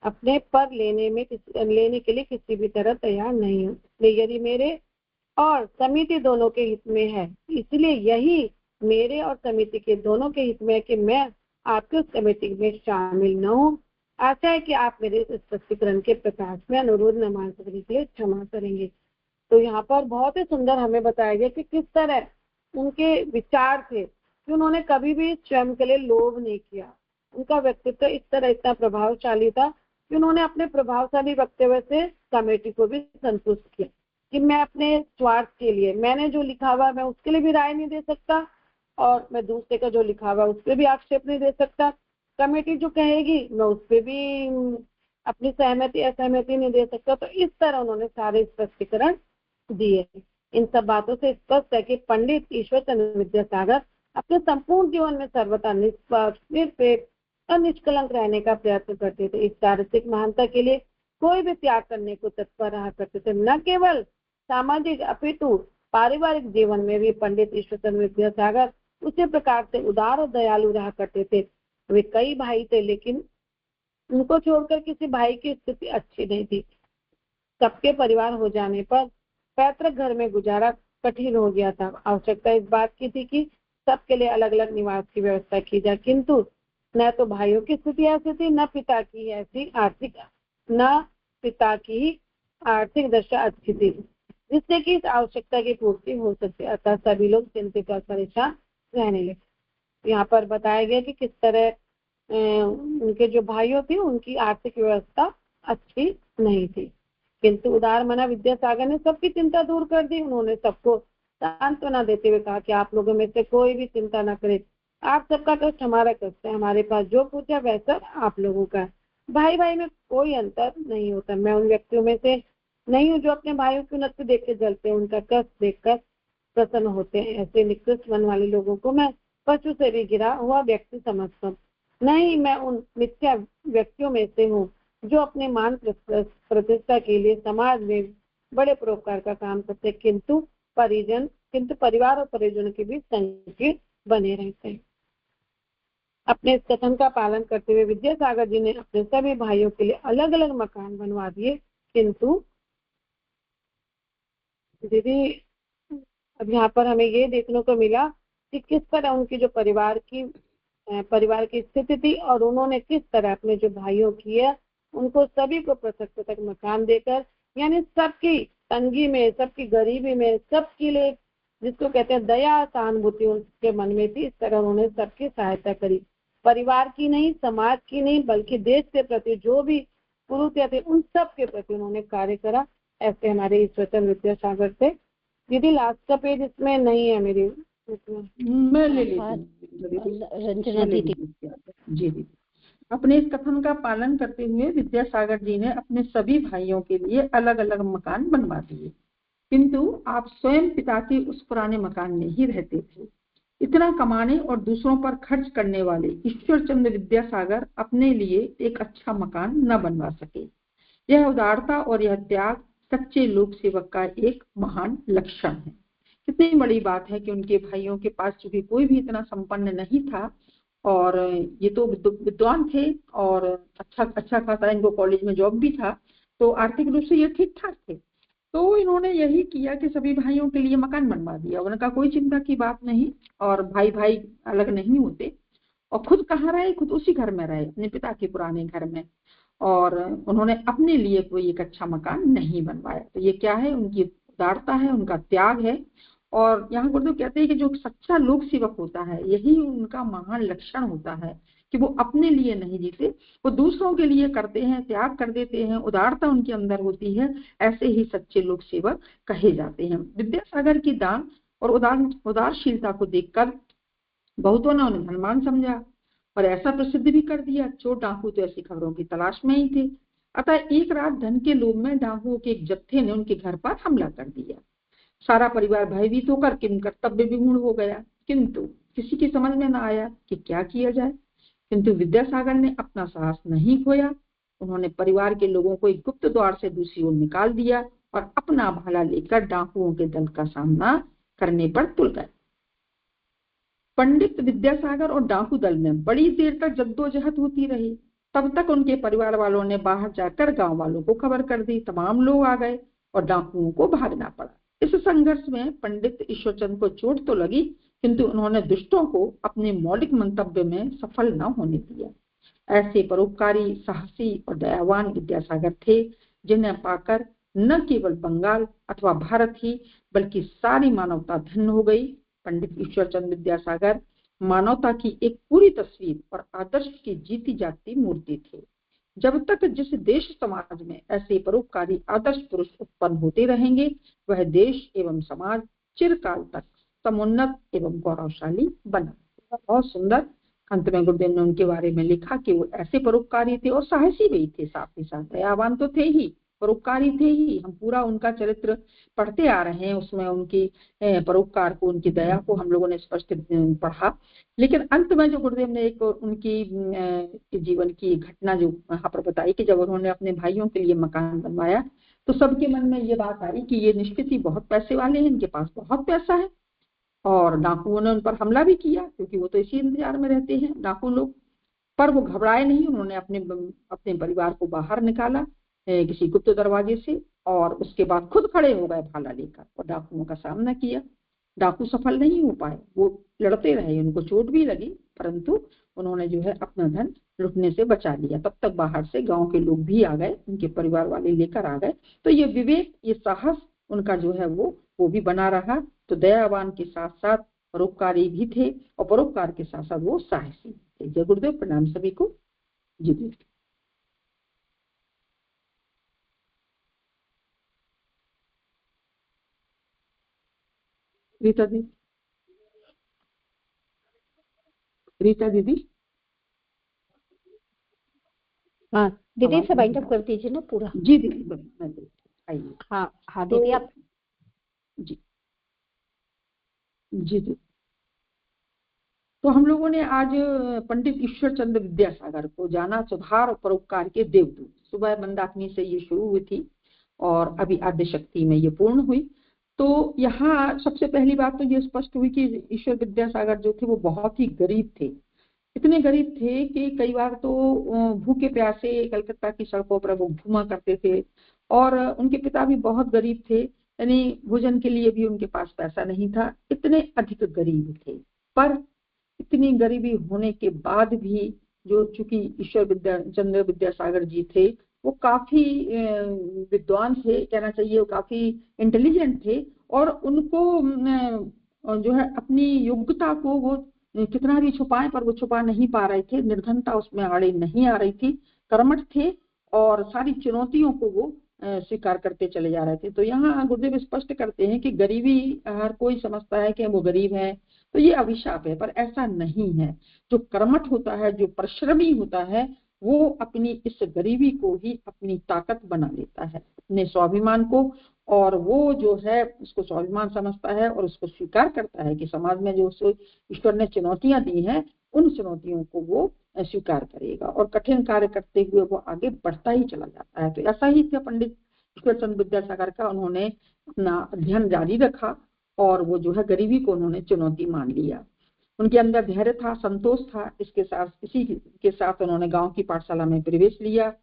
अपने पर लेने के लिए किसी भी तरह तैयार नहीं हूँ। इसलिए यदि मेरे और समिति दोनों के हित में है, इसलिए यही मेरे और समिति के दोनों के हित में है कि मैं आपके उस कमेटी में शामिल न हूँ। आशा है कि आप मेरे इस स्पष्टीकरण के प्रकाश में अनुरोध न मान सकने के लिए क्षमा करेंगे। तो यहाँ पर बहुत ही सुंदर हमें बताया गया कि किस तरह उनके विचार थे कि उन्होंने कभी भी स्वयं के लिए लोभ नहीं किया। उनका व्यक्तित्व इस तरह इतना प्रभावशाली था कि उन्होंने अपने प्रभावशाली वक्तव्य से कमेटी को भी संतुष्ट किया कि मैं अपने स्वार्थ के लिए, मैंने जो लिखा हुआ मैं उसके लिए भी राय नहीं दे सकता, और मैं दूसरे का जो लिखा हुआ उस पर भी आक्षेप नहीं दे सकता। कमेटी जो कहेगी मैं उस पर भी अपनी सहमति असहमति नहीं दे सकता। तो इस तरह उन्होंने सारे स्पष्टीकरण दिए। इन सब बातों से स्पष्ट है कि पंडित ईश्वरचंद्र विद्यासागर अपने संपूर्ण जीवन में सर्वथा निष्पक्ष, निरपेक्ष और निष्कलंक रहने का प्रयत्न करते थे। इस चारित्रिक महानता के लिए कोई भी त्याग करने को तत्पर रहा करते थे। न केवल सामाजिक अपितु पारिवारिक जीवन में भी पंडित ईश्वरचंद्र विद्यासागर उसी प्रकार से उदार और दयालु रहा करते थे। वे कई भाई थे, लेकिन उनको छोड़कर किसी भाई की स्थिति अच्छी नहीं थी। सबके परिवार हो जाने पर पैतृक घर में गुजारा कठिन हो गया था। आवश्यकता इस बात की थी कि सबके लिए अलग अलग निवास की व्यवस्था की जाए, किंतु न तो भाइयों की स्थिति ऐसी थी, न पिता की आर्थिक दशा अच्छी थी जिससे कि इस आवश्यकता की पूर्ति हो सकती। अतः सभी लोग चिंतित और परेशान रहने लगे। यहाँ पर बताया गया कि किस तरह उनके जो भाइयों थे उनकी आर्थिक व्यवस्था अच्छी नहीं थी, किंतु उदार मना विद्यासागर ने सबकी चिंता दूर कर दी। उन्होंने सबको सांत्वना देते हुए कहा कि आप लोगों में से कोई भी चिंता न करे, आप सबका कष्ट हमारा कष्ट है, हमारे पास जो कुछ है वह सब आप लोगों का है। भाई भाई में कोई अंतर नहीं होता। मैं उन व्यक्तियों में से नहीं हूँ जो अपने भाइयों की उन्नति देख के जलते हैं, उनका कष्ट देखकर प्रसन्न होते हैं। ऐसे निकृष्ट मन वाले लोगों को मैं पशु से भी गिरा हुआ व्यक्ति समझता हूँ। नहीं, मैं उन मिथ्या व्यक्तियों में से हूँ जो अपने मान प्रतिष्ठा के लिए समाज में बड़े परोपकार का काम करते, किंतु परिवार और परिजनों के बीच संकीर्ण बने रहते हैं। अपने इस कथन का पालन करते हुए विद्यासागर जी ने अपने सभी भाइयों के लिए अलग अलग मकान बनवा दिए, किंतु दीदी अब यहाँ पर हमें ये देखने को मिला कि किस तरह उनकी जो परिवार की स्थिति थी और उन्होंने किस तरह अपने जो भाइयों की है उनको सभी को पृथक पृथक मकान देकर, यानी सबकी तंगी में, सबकी गरीबी में, सबके लिए जिसको कहते हैं दया सहानुभूति उनके मन में थी, इस तरह उन्होंने सबकी सहायता करी। परिवार की नहीं, समाज की नहीं, बल्कि देश के प्रति जो भी कुरीतियां थे उन सब के प्रति उन्होंने कार्य करा। ऐसे हमारे ईश्वरचंद विद्यासागर थे। दीदी लास्ट का पेज इसमें नहीं है मेरी, मैं ले लेती हूँ रंजना दीदी। जी दीदी। अपने इस कथन का पालन करते हुए विद्यासागर जी ने अपने सभी भाइयों के लिए अलग अलग मकान बनवा दिए, किंतु आप स्वयं पिता के उस पुराने मकान में ही रहते थे। इतना कमाने और दूसरों पर खर्च करने वाले ईश्वरचंद विद्यासागर अपने लिए एक अच्छा मकान न बनवा सके। यह उदारता और यह त्याग सच्चे लोक सेवक का एक महान लक्षण है। कितनी बड़ी बात है कि उनके भाइयों के पास चूंकि कोई भी इतना संपन्न नहीं था और ये तो विद्वान थे और अच्छा खासा इनको कॉलेज में जॉब भी था, तो आर्थिक रूप से ये ठीक ठाक थे। तो इन्होंने यही किया कि सभी भाइयों के लिए मकान बनवा दिया। उनका कोई चिंता की बात नहीं, और भाई भाई अलग नहीं होते। और खुद कहाँ रहे, खुद उसी घर में रहे, अपने पिता के पुराने घर में। और उन्होंने अपने लिए कोई एक अच्छा मकान नहीं बनवाया। तो ये क्या है, उनकी उदारता है, उनका त्याग है। और यहाँ गुरुदेव कहते हैं कि जो सच्चा लोक सेवक होता है यही उनका महान लक्षण होता है कि वो अपने लिए नहीं जीते, वो दूसरों के लिए करते हैं, त्याग कर देते हैं, उदारता उनके अंदर होती है। ऐसे ही सच्चे लोक सेवक कहे जाते हैं। विद्यासागर की दान और उदारशीलता को देखकर बहुतों ने उन्हें धनवान समझा और ऐसा प्रसिद्ध भी कर दिया। चोर डाकू तो ऐसी खबरों की तलाश में ही थे। अतः एक रात धन के लोभ में डाकुओं के एक जत्थे ने उनके घर पर हमला कर दिया। सारा परिवार भयभीत होकर किम कर्तव्य विमूढ़ हो गया, किंतु किसी की समझ में न आया कि क्या किया जाए। किंतु विद्यासागर ने अपना साहस नहीं खोया। उन्होंने परिवार के लोगों को एक गुप्त द्वार से दूसरी ओर निकाल दिया और अपना भाला लेकर डाकुओं के दल का सामना करने पर तुल गए। पंडित विद्यासागर और डाकू दल में बड़ी देर तक जद्दोजहद होती रही। तब तक उनके परिवार वालों ने बाहर जाकर गांव वालों को खबर कर दी। तमाम लोग आ गए और डाकुओं को भागना पड़ा। इस संघर्ष में पंडित ईश्वरचंद को चोट तो लगी, किंतु उन्होंने दुष्टों को अपने मौलिक मंतव्य में सफल न होने दिया। ऐसे परोपकारी, साहसी और दयावान विद्यासागर थे जिन्हें पाकर न केवल बंगाल अथवा भारत ही बल्कि सारी मानवता धन्य हो गई। पंडित ईश्वरचंद विद्यासागर मानवता की एक पूरी तस्वीर और आदर्श की जीती जागती मूर्ति थे। जब तक जिस देश समाज में ऐसे परोपकारी आदर्श पुरुष उत्पन्न होते रहेंगे, वह देश एवं समाज चिरकाल तक समुन्नत एवं गौरवशाली बना। बहुत सुंदर अंत में गुरुदेव ने उनके बारे में लिखा कि वो ऐसे परोपकारी थे और साहसी भी थे, साथ ही साथ दयावान तो थे ही, परोपकारी थे ही। हम पूरा उनका चरित्र पढ़ते आ रहे हैं, उसमें उनकी परोपकार को, उनकी दया को हम लोगों ने स्पष्ट पढ़ा। लेकिन अंत में जो गुरुदेव ने एक उनकी जीवन की घटना जो यहाँ पर बताई कि जब उन्होंने अपने भाइयों के लिए मकान बनवाया तो सबके मन में ये बात आई कि ये निश्चित ही बहुत पैसे वाले हैं, इनके पास बहुत पैसा है। और डाकुओं ने उन पर हमला भी किया, क्योंकि वो तो इसी इंतजार में रहते हैं डाकू लोग। पर वो घबराए नहीं, उन्होंने अपने परिवार को बाहर निकाला किसी गुप्त दरवाजे से, और उसके बाद खुद खड़े हो गए भाला लेकर और डाकुओं का सामना किया। डाकू सफल नहीं हो पाए, वो लड़ते रहे, उनको चोट भी लगी, परंतु उन्होंने जो है अपना धन लुटने से बचा लिया। तब तक बाहर से गांव के लोग भी आ गए, उनके परिवार वाले लेकर आ गए। तो ये विवेक, ये साहस उनका जो है वो भी बना रहा। तो दयावान के साथ साथ परोपकारी भी थे और परोपकार के साथ साथ वो साहसी थे। थे। जय गुरुदेव, प्रणाम सभी को। जी जी। रीता दीदी, रीता दीदी। हाँ दीदी से बाइंड अप कर दीजिए ना पूरा। जी दीदी, आइए। हाँ हाँ दीदी आप। जी जी जी। तो हम लोगों ने आज पंडित ईश्वर चंद्र विद्यासागर को जाना, सुधार और परोपकार के देवदूत। सुबह मंदाकिनी से ये शुरू हुई थी और अभी आद्य शक्ति में ये पूर्ण हुई। तो यहाँ सबसे पहली बात तो ये स्पष्ट हुई कि ईश्वर विद्यासागर जो थे वो बहुत ही गरीब थे। इतने गरीब थे कि कई बार तो भूखे प्यासे कलकत्ता की सड़कों पर वो घूमा करते थे। और उनके पिता भी बहुत गरीब थे, यानी भोजन के लिए भी उनके पास पैसा नहीं था, इतने अधिक गरीब थे। पर इतनी गरीबी होने के बाद भी जो चूंकि ईश्वर चंद्र विद्यासागर जी थे वो काफी विद्वान थे, कहना चाहिए वो काफी इंटेलिजेंट थे। और उनको जो है अपनी योग्यता को वो कितना भी छुपाएं पर वो छुपा नहीं पा रहे थे, निर्धनता उसमें आड़े नहीं आ रही थी, कर्मठ थे और सारी चुनौतियों को वो स्वीकार करते चले जा रहे थे। तो यहाँ गुरुदेव स्पष्ट करते हैं कि गरीबी हर कोई समझता है कि वो गरीब है तो ये अभिशाप है, पर ऐसा नहीं है। जो कर्मठ होता है, जो परिश्रमी होता है, वो अपनी इस गरीबी को ही अपनी ताकत बना लेता है, अपने स्वाभिमान को। और वो जो है उसको स्वाभिमान समझता है और उसको स्वीकार करता है कि समाज में जो ईश्वर ने चुनौतियां दी हैं उन चुनौतियों को वो स्वीकार करेगा और कठिन कार्य करते हुए वो आगे बढ़ता ही चला जाता है। तो ऐसा ही था पंडित ईश्वर चंद्र विद्यासागर का। उन्होंने अपना अध्ययन जारी रखा और वो जो है गरीबी को उन्होंने चुनौती मान लिया। उनके अंदर धैर्य था, संतोष था। इसी के साथ उन्होंने गांव की पाठशाला में प्रवेश लिया।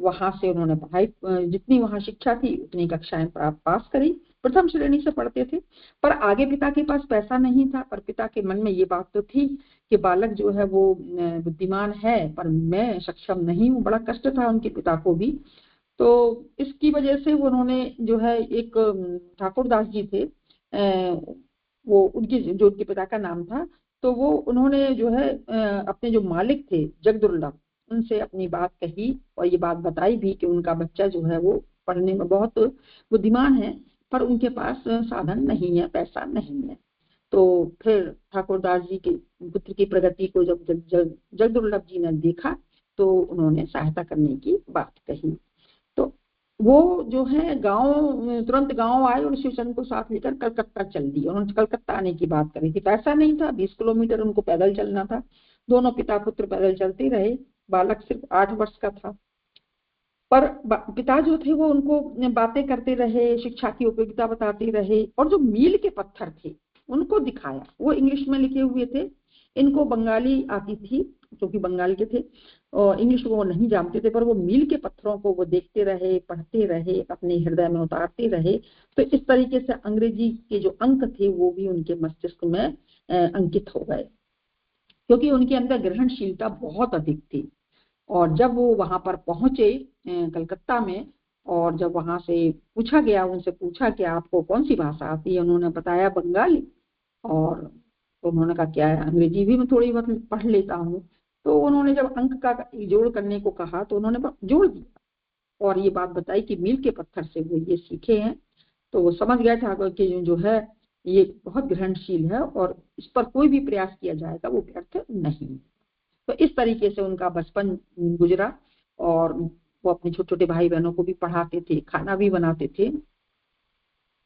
वहां से उन्होंने पढ़ाई, जितनी वहां शिक्षा थी उतनी कक्षाएं पास करी। प्रथम श्रेणी से पढ़ते थे, पर आगे पिता के पास पैसा नहीं था। पर पिता के मन में ये बात तो थी कि बालक जो है वो बुद्धिमान है पर मैं सक्षम नहीं हूँ। बड़ा कष्ट था उनके पिता को भी। तो इसकी वजह से उन्होंने जो है एक ठाकुरदास जी थे, वो उनकी जो उनके पिता का नाम था, तो वो उन्होंने जो है अपने जो मालिक थे जगदुर्लभ, उनसे अपनी बात कही और ये बात बताई भी कि उनका बच्चा जो है वो पढ़ने में बहुत बुद्धिमान है पर उनके पास साधन नहीं है, पैसा नहीं है। तो फिर ठाकुरदास जी के पुत्र की प्रगति को जब जगदुर्लभ जी ने देखा तो उन्होंने सहायता करने की बात कही। तो वो जो है तुरंत गांव आए और शिवचंद्र को साथ लेकर कलकत्ता चल दिए। उन्होंने कलकत्ता आने की बात करी थी, पैसा नहीं था, 20 किलोमीटर उनको पैदल चलना था। दोनों पिता पुत्र पैदल चलते रहे। बालक सिर्फ 8 वर्ष का था, पर पिता जो थे वो उनको बातें करते रहे, शिक्षा की उपयोगिता बताते रहे और जो मील के पत्थर थे उनको दिखाया। वो इंग्लिश में लिखे हुए थे, इनको बंगाली आती थी क्योंकि बंगाल के थे और इंग्लिश वो नहीं जानते थे, पर वो मील के पत्थरों को वो देखते रहे, पढ़ते रहे, अपने हृदय में उतारते रहे। तो इस तरीके से अंग्रेजी के जो अंक थे वो भी उनके मस्तिष्क में अंकित हो गए, क्योंकि उनके अंदर ग्रहणशीलता बहुत अधिक थी। और जब वो वहां पर पहुंचे कलकत्ता में, और जब वहां से पूछा गया, उनसे पूछा कि आपको कौन सी भाषा आती है, उन्होंने बताया बंगाली। और उन्होंने कहा क्या है, अंग्रेजी भी मैं थोड़ी बहुत पढ़ लेता हूँ। तो उन्होंने जब अंक का जोड़ करने को कहा तो उन्होंने जोड़ दिया और ये बात बताई कि मील के पत्थर से वो ये सीखे हैं। तो वो समझ गया था कि जो है ये बहुत ग्रहणशील है और इस पर कोई भी प्रयास किया जाएगा वो व्यर्थ नहीं। तो इस तरीके से उनका बचपन गुजरा और वो अपने छोटे छोटे भाई बहनों को भी पढ़ाते थे, खाना भी बनाते थे।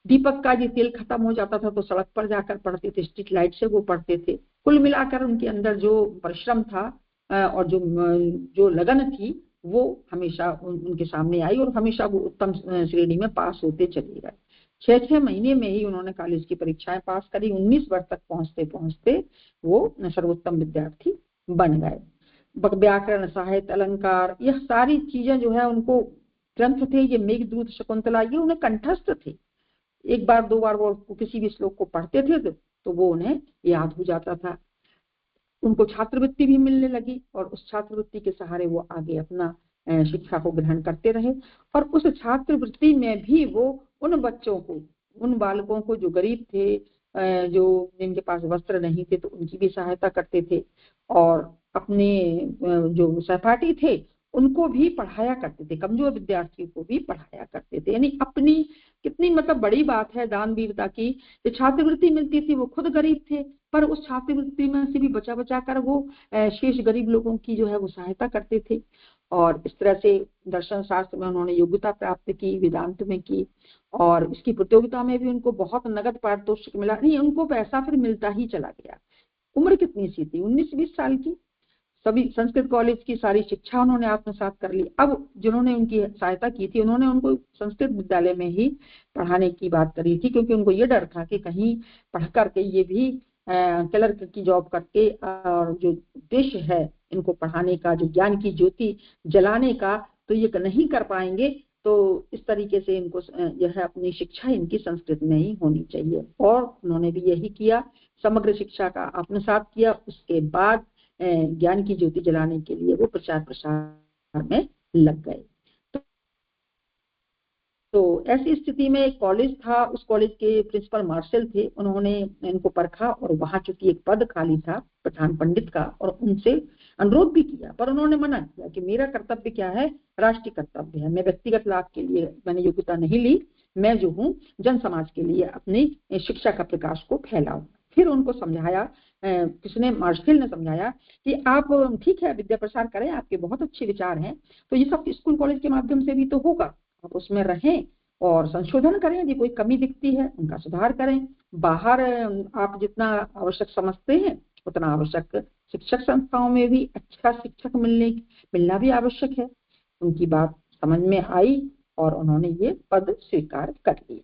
दीपक का ये तेल खत्म हो जाता था तो सड़क पर जाकर पढ़ते थे, स्ट्रीट लाइट से वो पढ़ते थे। कुल मिलाकर उनके अंदर जो परिश्रम था और जो लगन थी वो हमेशा उनके सामने आई और हमेशा वो उत्तम श्रेणी में पास होते चले गए। 6 महीने में ही उन्होंने कॉलेज की परीक्षाएं पास करी। 19 वर्ष तक पहुंचते पहुंचते वो सर्वोत्तम विद्यार्थी बन गए। व्याकरण, साहित्य, अलंकार, यह सारी चीजें जो है उनको ग्रंथ थे, ये मेघदूत, शकुंतला, ये उन्हें कंठस्थ थे। एक बार दो बार वो किसी भी श्लोक को पढ़ते थे तो वो उन्हें याद हो जाता था। उनको छात्रवृत्ति भी मिलने लगी और उस छात्रवृत्ति के सहारे वो आगे अपना शिक्षा को ग्रहण करते रहे। और उस छात्रवृत्ति में भी वो उन बच्चों को, उन बालकों को जो गरीब थे, जो जिनके पास वस्त्र नहीं थे तो उनकी भी सहायता करते थे, और अपने जो सहपाठी थे उनको भी पढ़ाया करते थे, कमजोर विद्यार्थियों को भी पढ़ाया करते थे। यानी अपनी कितनी मतलब बड़ी बात है दानवीरता की। जो छात्रवृत्ति मिलती थी वो खुद गरीब थे, पर उस छात्रवृत्ति में से भी बचा बचा कर वो शेष गरीब लोगों की जो है वो सहायता करते थे। और इस तरह से दर्शन शास्त्र में उन्होंने योग्यता प्राप्त की, वेदांत में की, और इसकी प्रतियोगिता में भी उनको बहुत नगद पारितोषिक मिला। नहीं, उनको पैसा फिर मिलता ही चला गया। उम्र कितनी सी थी, 19-20 साल की। सभी संस्कृत कॉलेज की सारी शिक्षा उन्होंने आत्मसात कर ली। अब जिन्होंने उनकी सहायता की थी उन्होंने उनको संस्कृत विद्यालय में ही पढ़ाने की बात करी थी, क्योंकि उनको ये डर था कि कहीं पढ़ करके ये भी क्लर्क की जॉब करके और जो उद्देश्य है इनको पढ़ाने का, जो ज्ञान की ज्योति जलाने का, तो ये नहीं कर पाएंगे। तो इस तरीके से इनको यह अपनी शिक्षा इनकी संस्कृत में ही होनी चाहिए, और उन्होंने भी यही किया, समग्र शिक्षा का आत्मसात किया। उसके बाद ज्ञान की ज्योति जलाने के लिए वो प्रचार प्रसार में लग गए। तो ऐसी स्थिति में एक कॉलेज था, उस कॉलेज के प्रिंसिपल मार्शल थे, उन्होंने इनको परखा और वहां चूंकि एक पद खाली था प्रधान पंडित का, और उनसे अनुरोध भी किया, पर उन्होंने मना किया कि मेरा कर्तव्य क्या है, राष्ट्रीय कर्तव्य है, मैं व्यक्तिगत लाभ के लिए मैंने योग्यता नहीं ली, मैं जो हूँ जन समाज के लिए अपनी शिक्षा का प्रकाश को फैलाऊं। फिर उनको समझाया, किसने, मार्शल ने समझाया कि आप ठीक है विद्या प्रसार करें, आपके बहुत अच्छे विचार हैं, तो ये सब स्कूल कॉलेज के माध्यम से भी तो होगा, आप उसमें रहें और संशोधन करें, यदि कोई कमी दिखती है उनका सुधार करें। बाहर आप जितना आवश्यक समझते हैं उतना आवश्यक शिक्षक संस्थाओं में भी अच्छा शिक्षक मिलना भी आवश्यक है। उनकी बात समझ में आई और उन्होंने ये पद स्वीकार कर लिया।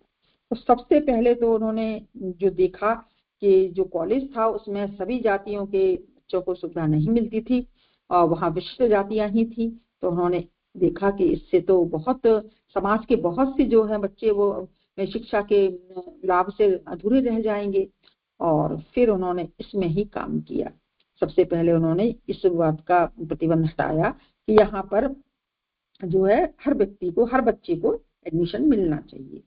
तो सबसे पहले तो उन्होंने जो देखा कि जो कॉलेज था उसमें सभी जातियों के बच्चों को सुविधा नहीं मिलती थी और वहाँ विशिष्ट जातियां ही थी, तो उन्होंने देखा कि इससे तो बहुत समाज के बहुत से जो है बच्चे वो शिक्षा के लाभ से अधूरे रह जाएंगे। और फिर उन्होंने इसमें ही काम किया। सबसे पहले उन्होंने इस बात का प्रतिबंध हटाया कि यहाँ पर जो है हर व्यक्ति को, हर बच्चे को एडमिशन मिलना चाहिए।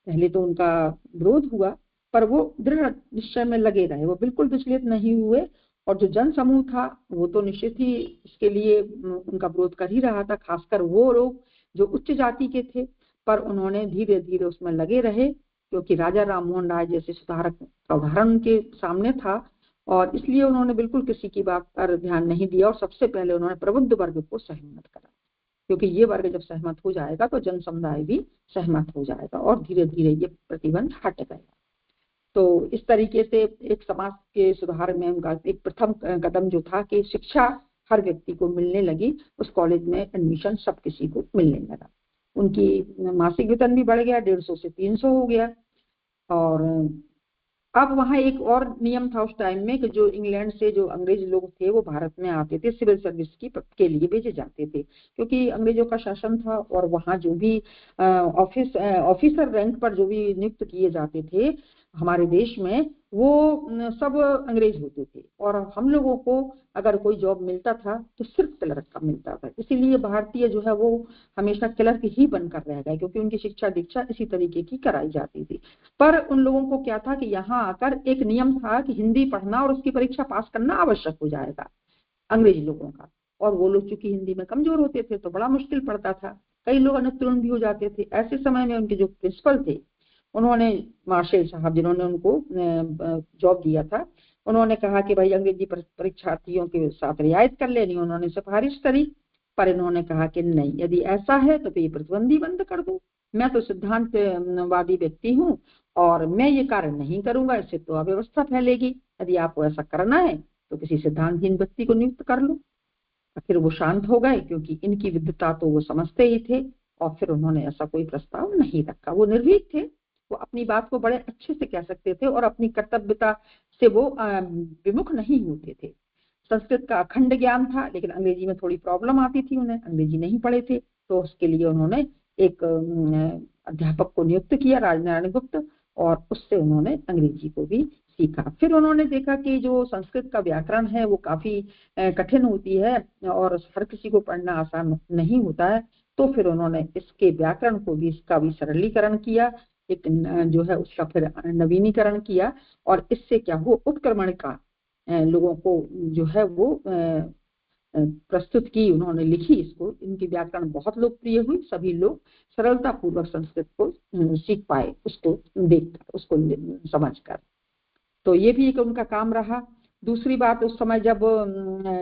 पहले तो उनका विरोध हुआ, पर वो दृढ़ निश्चय में लगे रहे, वो बिल्कुल विचलित नहीं हुए। और जो जन समूह था वो तो निश्चित ही इसके लिए उनका विरोध कर ही रहा था, खासकर वो लोग जो उच्च जाति के थे, पर उन्होंने धीरे धीरे उसमें लगे रहे, क्योंकि राजा राममोहन राय जैसे सुधारक का उदाहरण उनके सामने था, और इसलिए उन्होंने बिल्कुल किसी की बात पर ध्यान नहीं दिया। और सबसे पहले उन्होंने प्रबुद्ध वर्ग को सहमत करा, क्योंकि ये वर्ग जब सहमत हो जाएगा तो जन समुदाय भी सहमत हो जाएगा, और धीरे धीरे ये प्रतिबंध हट गया। तो इस तरीके से एक समाज के सुधार में उनका एक प्रथम कदम जो था कि शिक्षा हर व्यक्ति को मिलने लगी, उस कॉलेज में एडमिशन सब किसी को मिलने लगा। उनकी मासिक वेतन भी बढ़ गया, 150 से 300 हो गया। और अब वहाँ एक और नियम था उस टाइम में कि जो इंग्लैंड से जो अंग्रेज लोग थे वो भारत में आते थे, सिविल सर्विस के लिए भेजे जाते थे, क्योंकि अंग्रेजों का शासन था। और वहाँ जो भी ऑफिसर रैंक पर जो भी नियुक्त किए जाते थे हमारे देश में, वो सब अंग्रेज होते थे, और हम लोगों को अगर कोई जॉब मिलता था तो सिर्फ क्लर्क का मिलता था। इसीलिए भारतीय जो है वो हमेशा क्लर्क ही बनकर रह गए, क्योंकि उनकी शिक्षा दीक्षा इसी तरीके की कराई जाती थी। पर उन लोगों को क्या था कि यहाँ आकर एक नियम था कि हिंदी पढ़ना और उसकी परीक्षा पास करना आवश्यक हो जाएगा अंग्रेज लोगों का, और वो लोग चूंकि हिंदी में कमजोर होते थे तो बड़ा मुश्किल पड़ता था, कई लोग अनुत्तीर्ण भी हो जाते थे। ऐसे समय में उनके जो प्रिंसिपल थे, उन्होंने मार्शल साहब जिन्होंने उनको जॉब दिया था, उन्होंने कहा कि भाई अंग्रेजी परीक्षार्थियों के साथ रियायत कर लेनी, उन्होंने सिफारिश करी। पर इन्होंने कहा कि नहीं, यदि ऐसा है तो ये प्रतिबंध ही बंद कर दो, मैं तो सिद्धांतवादी व्यक्ति हूँ और मैं ये कार्य नहीं करूंगा, इससे तो अव्यवस्था फैलेगी। यदि आपको ऐसा करना है तो किसी सिद्धांतहीन व्यक्ति को नियुक्त कर लो। फिर वो शांत हो गए, क्योंकि इनकी विद्वता तो वो समझते ही थे, और फिर उन्होंने ऐसा कोई प्रस्ताव नहीं रखा। वो निर्भीक थे, वो अपनी बात को बड़े अच्छे से कह सकते थे और अपनी कर्तव्यता से वो विमुख नहीं होते थे। संस्कृत का अखंड ज्ञान था, लेकिन अंग्रेजी में थोड़ी प्रॉब्लम आती थी, उन्हें अंग्रेजी नहीं पढ़े थे, तो उसके लिए उन्होंने एक अध्यापक को नियुक्त किया, राजनारायण गुप्त, और उससे उन्होंने अंग्रेजी को भी सीखा। फिर उन्होंने देखा कि जो संस्कृत का व्याकरण है वो काफी कठिन होती है और हर किसी को पढ़ना आसान नहीं होता है, तो फिर उन्होंने इसके व्याकरण को भी, इसका भी सरलीकरण किया, एक जो है उसका फिर नवीनीकरण किया, और इससे क्या हुआ, उत्क्रमण का लोगों को जो है वो प्रस्तुत की, उन्होंने लिखी इसको। इनकी व्याकरण बहुत लोकप्रिय हुई, सभी लोग सरलता पूर्वक संस्कृत को सीख पाए, उसको देखकर, उसको समझकर। तो ये भी एक उनका काम रहा। दूसरी बात, उस समय जब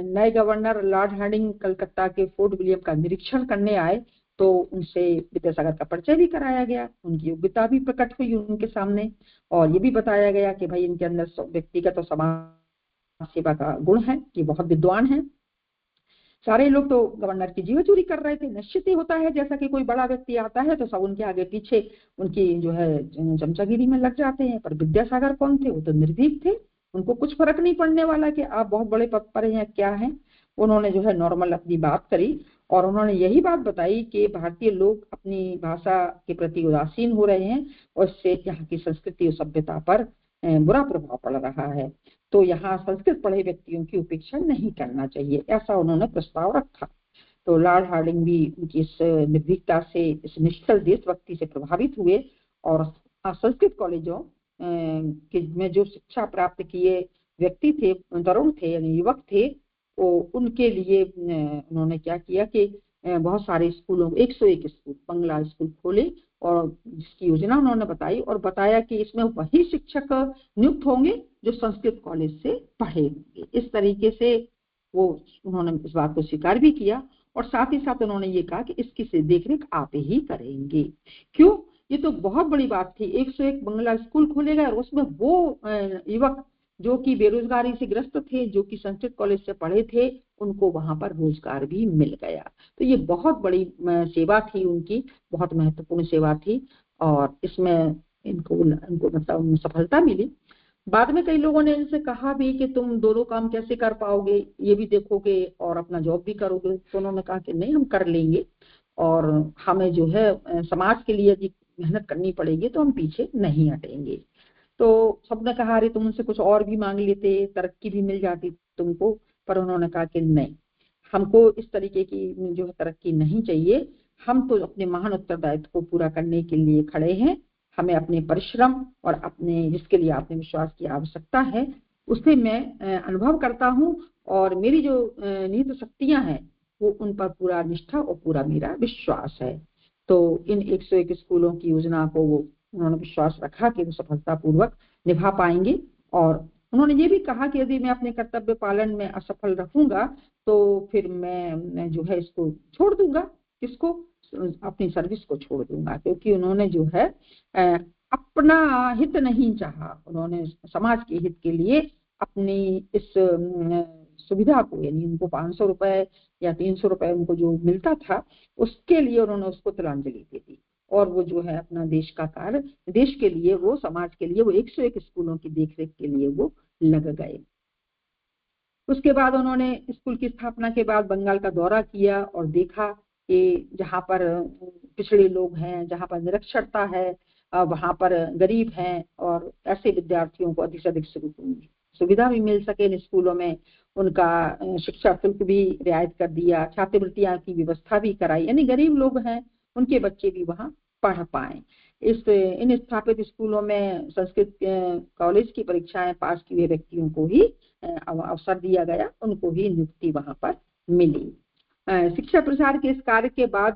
नए गवर्नर लॉर्ड हार्डिंग कलकत्ता के फोर्ट विलियम का निरीक्षण करने आए, तो उनसे विद्यासागर का परिचय भी कराया गया, उनकी योग्यता भी प्रकट हुई उनके सामने, और ये भी बताया गया कि भाई इनके अंदर व्यक्तिगत और समाज सेवा का गुण है, ये बहुत विद्वान है। सारे लोग तो गवर्नर की जीवा चोरी कर रहे थे। निश्चित ही होता है, जैसा कि कोई बड़ा व्यक्ति आता है तो सब उनके आगे पीछे उनकी जो है चमचागिरी में लग जाते हैं, पर विद्यासागर कौन थे, वो तो निर्भीक थे, उनको कुछ फर्क नहीं पड़ने वाला कि आप बहुत बड़े पद पर हैं क्या हैं। उन्होंने जो है नॉर्मल अपनी बात करी, और उन्होंने यही बात बताई कि भारतीय लोग अपनी भाषा के प्रति उदासीन हो रहे हैं, और इससे यहाँ की संस्कृति और सभ्यता पर बुरा प्रभाव पड़ रहा है, तो यहाँ संस्कृत पढ़े व्यक्तियों की उपेक्षा नहीं करना चाहिए, ऐसा उन्होंने प्रस्ताव रखा। तो लॉर्ड हार्डिंग भी उनकी इस निर्भीकता से, इस निष्ठल देशभक्ति से प्रभावित हुए, और संस्कृत कॉलेजों में जो शिक्षा प्राप्त किए व्यक्ति थे, तरुण थे यानी युवक थे, तो उनके लिए उन्होंने क्या किया कि बहुत सारे स्कूलों, 101 स्कूल, बंगला स्कूल खोले, और जिसकी योजना उन्होंने बताई, और बताया कि इसमें वही शिक्षक नियुक्त होंगे जो संस्कृत कॉलेज से पढ़े होंगे। इस तरीके से वो उन्होंने इस बात को स्वीकार भी किया, और साथ ही साथ उन्होंने ये कहा कि इसकी देखरेख आप ही करेंगे। क्यों, ये तो बहुत बड़ी बात थी, 101 बंगला स्कूल खोले गए, और उसमें वो युवक जो कि बेरोजगारी से ग्रस्त थे, जो कि संस्कृत कॉलेज से पढ़े थे, उनको वहां पर रोजगार भी मिल गया। तो ये बहुत बड़ी सेवा थी उनकी, बहुत महत्वपूर्ण सेवा थी, और इसमें इनको मतलब सफलता मिली। बाद में कई लोगों ने इनसे कहा भी कि तुम दोनों काम कैसे कर पाओगे, ये भी देखोगे और अपना जॉब भी करोगे। तो उन्होंने कहा कि नहीं, हम कर लेंगे, और हमें जो है समाज के लिए यदि मेहनत करनी पड़ेगी तो हम पीछे नहीं हटेंगे। तो सबने कहा अरे तुम उनसे कुछ और भी मांग लेते, तरक्की भी मिल जाती तुमको, पर उन्होंने कहा कि नहीं, हमको इस तरीके की जो है तरक्की नहीं चाहिए, हम तो अपने महान उत्तरदायित्व को पूरा करने के लिए खड़े हैं, हमें अपने परिश्रम और अपने जिसके लिए आत्मविश्वास की आवश्यकता है उसे मैं अनुभव करता हूँ, और मेरी जो निहित शक्तियां हैं वो उन पर पूरा निष्ठा और पूरा मेरा विश्वास है। तो इन 101 स्कूलों की योजना को वो उन्होंने विश्वास रखा कि वो सफलतापूर्वक निभा पाएंगे, और उन्होंने ये भी कहा कि यदि मैं अपने कर्तव्य पालन में असफल रहूंगा तो फिर मैं जो है इसको छोड़ दूंगा, किसको, अपनी सर्विस को छोड़ दूंगा, क्योंकि उन्होंने जो है अपना हित नहीं चाहा, उन्होंने समाज के हित के लिए अपनी इस सुविधा को, यानी उनको 500 रुपए या 300 रुपए उनको जो मिलता था उसके लिए उन्होंने उसको तिलांजलि दे दी, और वो जो है अपना देश का कार्य, देश के लिए, वो समाज के लिए, वो 101 स्कूलों की देखरेख के लिए वो लग गए। उसके बाद उन्होंने स्कूल की स्थापना के बाद बंगाल का दौरा किया और देखा कि जहाँ पर पिछड़े लोग हैं, जहाँ पर निरक्षरता है, वहाँ पर गरीब हैं, और ऐसे विद्यार्थियों को अधिक से अधिक सुविधा भी मिल सके इन स्कूलों में, उनका शिक्षा शुल्क भी रियायत कर दिया, छात्रवृत्तियां की व्यवस्था भी कराई, यानी गरीब लोग हैं उनके बच्चे भी वहाँ पढ़ पाए। इन स्थापित स्कूलों में संस्कृत कॉलेज की परीक्षाएं पास किए व्यक्तियों को ही अवसर दिया गया, उनको ही नियुक्ति वहां पर मिली। शिक्षा प्रसार के इस कार्य के बाद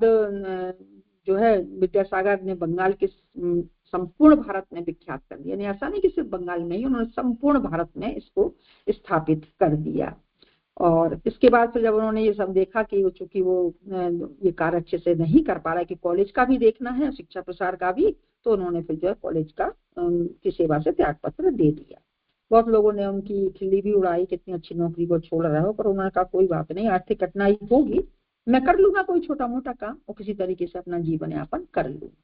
जो है विद्यासागर ने बंगाल के संपूर्ण भारत में विख्यात कर दिया, यानी ऐसा नहीं कि सिर्फ बंगाल में ही, उन्होंने संपूर्ण भारत में इसको स्थापित कर दिया। और इसके बाद से जब उन्होंने ये सब देखा कि चूंकि वो ये कार्य अच्छे से नहीं कर पा रहा है, कि कॉलेज का भी देखना है, शिक्षा प्रसार का भी, तो उन्होंने फिर जो है कॉलेज का की सेवा से त्याग पत्र दे दिया। बहुत लोगों ने उनकी खिल्ली भी उड़ाई, कितनी अच्छी नौकरी को छोड़ रहे हो, पर उन्होंने कहा कोई बात नहीं, आर्थिक कठिनाई होगी, मैं कर लूंगा कोई छोटा मोटा काम और किसी तरीके से अपना जीवन यापन कर लूंगा।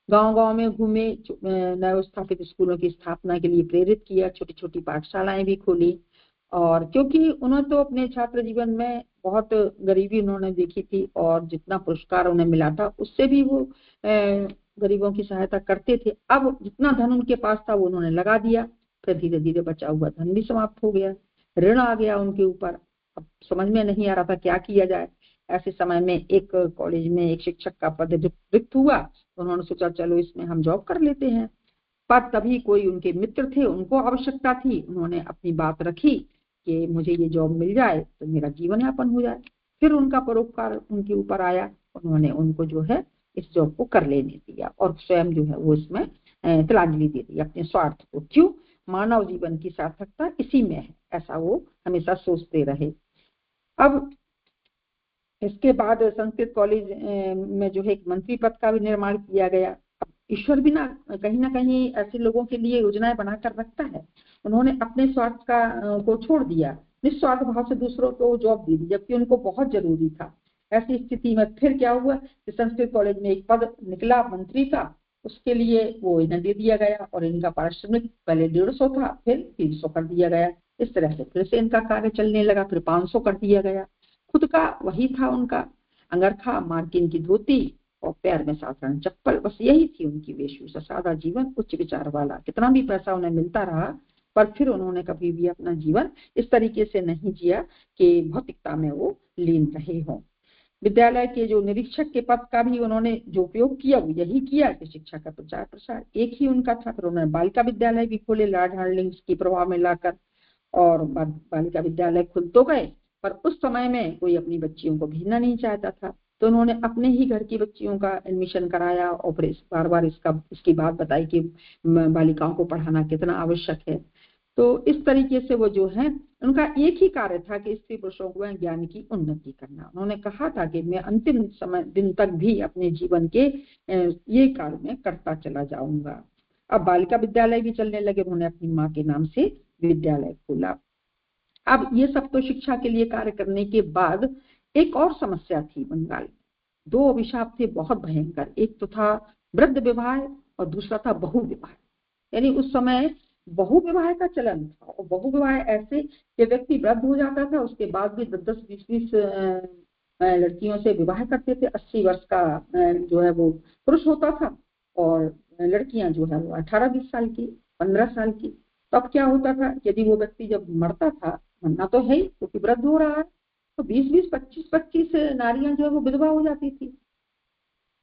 गांव-गांव में घूमे, नव स्थापित स्कूलों की स्थापना के लिए प्रेरित किया, छोटी छोटी पाठशालाएं भी खोली, और क्योंकि उन्होंने तो अपने छात्र जीवन में बहुत गरीबी उन्होंने देखी थी, और जितना पुरस्कार उन्हें मिला था उससे भी वो गरीबों की सहायता करते थे। अब जितना धन उनके पास था वो उन्होंने लगा दिया, फिर धीरे धीरे बचा हुआ धन भी समाप्त हो गया, ऋण आ गया उनके ऊपर, अब समझ में नहीं आ रहा था क्या किया जाए। ऐसे समय में एक कॉलेज में एक शिक्षक का पद रिक्त हुआ, उन्होंने सोचा चलो इसमें हम जॉब कर लेते हैं। पर तभी कोई उनके मित्र थे, उनको आवश्यकता थी, उन्होंने अपनी बात रखी कि मुझे ये जॉब मिल जाए तो मेरा जीवन यापन हो जाए। फिर उनका परोपकार उनके ऊपर आया, उन्होंने उनको जो है इस जॉब को कर लेने दिया और स्वयं जो है वो इसमें तिलांजलि दे दी अपने स्वार्थ को। क्यों? मानव जीवन की सार्थकता इसी में है, ऐसा वो हमेशा सोचते रहे। अब इसके बाद संस्कृत कॉलेज में जो है एक मंत्री पद का भी निर्माण किया गया। अब ईश्वर भी ना कहीं ऐसे लोगों के लिए योजनाएं बनाकर रखता है। उन्होंने अपने स्वार्थ को छोड़ दिया, निस्वार्थ भाव से दूसरों को जॉब दे दी, जबकि उनको बहुत जरूरी था। ऐसी स्थिति में फिर क्या हुआ कि संस्कृत कॉलेज में एक पद निकला मंत्री का, उसके लिए वो इन्हें दे दिया गया और इनका पारिश्रमिक पहले 150 था, फिर 300 कर दिया गया। इस तरह से फिर से इनका कार्य चलने लगा, फिर 500 कर दिया गया। खुद का वही था उनका अंगरखा, मार्किन की धोती और पैर में साधारण चप्पल, बस यही थी उनकी वेशभूषा। सादा जीवन, उच्च विचार वाला। कितना भी पैसा उन्हें मिलता रहा, पर फिर उन्होंने कभी भी अपना जीवन इस तरीके से नहीं जिया कि भौतिकता में वो लीन रहे हों। विद्यालय के जो निरीक्षक के पद का भी उन्होंने जो उपयोग किया वो यही किया कि शिक्षा का प्रचार प्रसार एक ही उनका था। फिर उन्होंने बालिका विद्यालय भी खोले लॉर्ड हार्डिंग्स की प्रभाव में लाकर, और बालिका विद्यालय खुल तो गए पर उस समय में कोई अपनी बच्चियों को भेजना नहीं चाहता था, तो उन्होंने अपने ही घर की बच्चियों का एडमिशन कराया और फिर बार बार इसकी बात बताई कि बालिकाओं को पढ़ाना कितना आवश्यक है। तो इस तरीके से वो जो है उनका एक ही कार्य था कि स्त्री पुरुषों को ज्ञान की उन्नति करना। उन्होंने कहा था कि मैं अंतिम समय दिन तक भी अपने जीवन के ये कार्य में करता चला जाऊंगा। अब बालिका विद्यालय भी चलने लगे, उन्होंने अपनी माँ के नाम से विद्यालय खोला। अब ये सब तो शिक्षा के लिए कार्य करने के बाद एक और समस्या थी बंगाल में। 2 अभिशाप थे बहुत भयंकर, एक तो था वृद्ध विवाह और दूसरा था बहु विवाह। यानी उस समय बहु विवाह का चलन था, और बहु विवाह ऐसे कि व्यक्ति वृद्ध हो जाता था, उसके बाद भी 10-10, 20-20 लड़कियों से विवाह करते थे। 80 वर्ष का जो है वो पुरुष होता था और लड़कियां जो है वो 18-20 साल की, 15 साल की। तब क्या होता था, यदि वो व्यक्ति जब मरता था, मरना तो है ही क्योंकि वृद्ध हो रहा है, तो 20-20, 25-25 नारियां जो है वो विधवा हो जाती थी।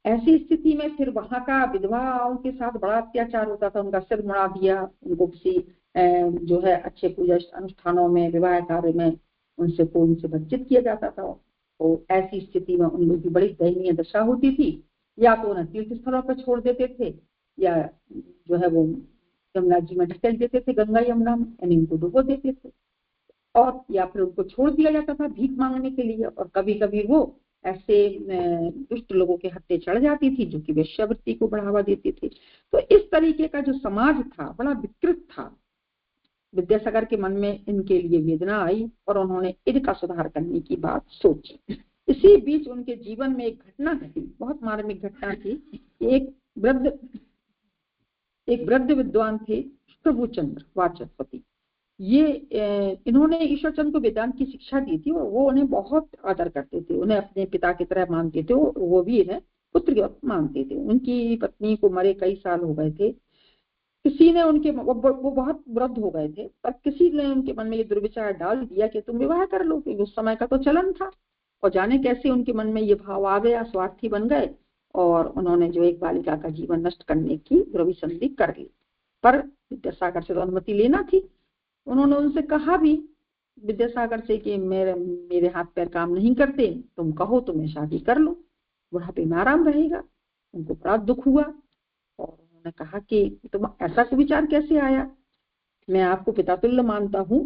ऐसी स्थिति में फिर वहां का विधवाओं के साथ बड़ा अत्याचार होता था, उनका सिर मुड़ा दिया, उनको किसी जो है अच्छे पूजा अनुष्ठानों में, विवाह कार्य में उनसे वंचित किया जाता था। तो ऐसी स्थिति में उन लोगों की बड़ी दयनीय दशा होती थी। या तो उन्हें तीर्थ स्थलों पर छोड़ देते थे, या जो है वो यमुना जी में ढकेल देते थे, गंगा यमुना में, यानी उनको डुबो देते थे, और या फिर उनको छोड़ दिया जाता था भीख मांगने के लिए। और कभी कभी वो ऐसे दुष्ट लोगों के हत्थे चढ़ जाती थी जो कि वेश्यावृत्ति को बढ़ावा देती थी। तो इस तरीके का जो समाज था बड़ा विकृत था। विद्यासागर के मन में इनके लिए वेदना आई और उन्होंने इनका सुधार करने की बात सोची। इसी बीच उनके जीवन में एक घटना घटी, बहुत मार्मिक घटना थी। एक वृद्ध विद्वान थे प्रभुचंद्र वाचस्पति। ये इन्होंने ईश्वर चंद्र को वेदांत की शिक्षा दी थी और वो उन्हें बहुत आदर करते थे, उन्हें अपने पिता की तरह मानते थे, वो भी इन्हें पुत्र के वक्त मानते थे। उनकी पत्नी को मरे कई साल हो गए थे। किसी ने वो बहुत वृद्ध हो गए थे, पर किसी ने उनके मन में ये दुर्विचार डाल दिया कि तुम विवाह कर लो, क्योंकि उस समय का तो चलन था। और जाने कैसे उनके मन में ये भाव आ गया, स्वार्थी बन गए और उन्होंने जो एक बालिका का जीवन नष्ट करने की दुर्विसंधि कर ली। पर विद्यासागर से तो अनुमति लेना थी। उन्होंने उनसे कहा भी विद्यासागर से कि मेरे हाथ पैर काम नहीं करते, तुम कहो तो मैं शादी कर लूं, बुढ़ापे में आराम रहेगा। उनको बड़ा दुख हुआ और उन्होंने कहा कि तुम ऐसा को विचार कैसे आया, मैं आपको पिता तुल्य मानता हूं,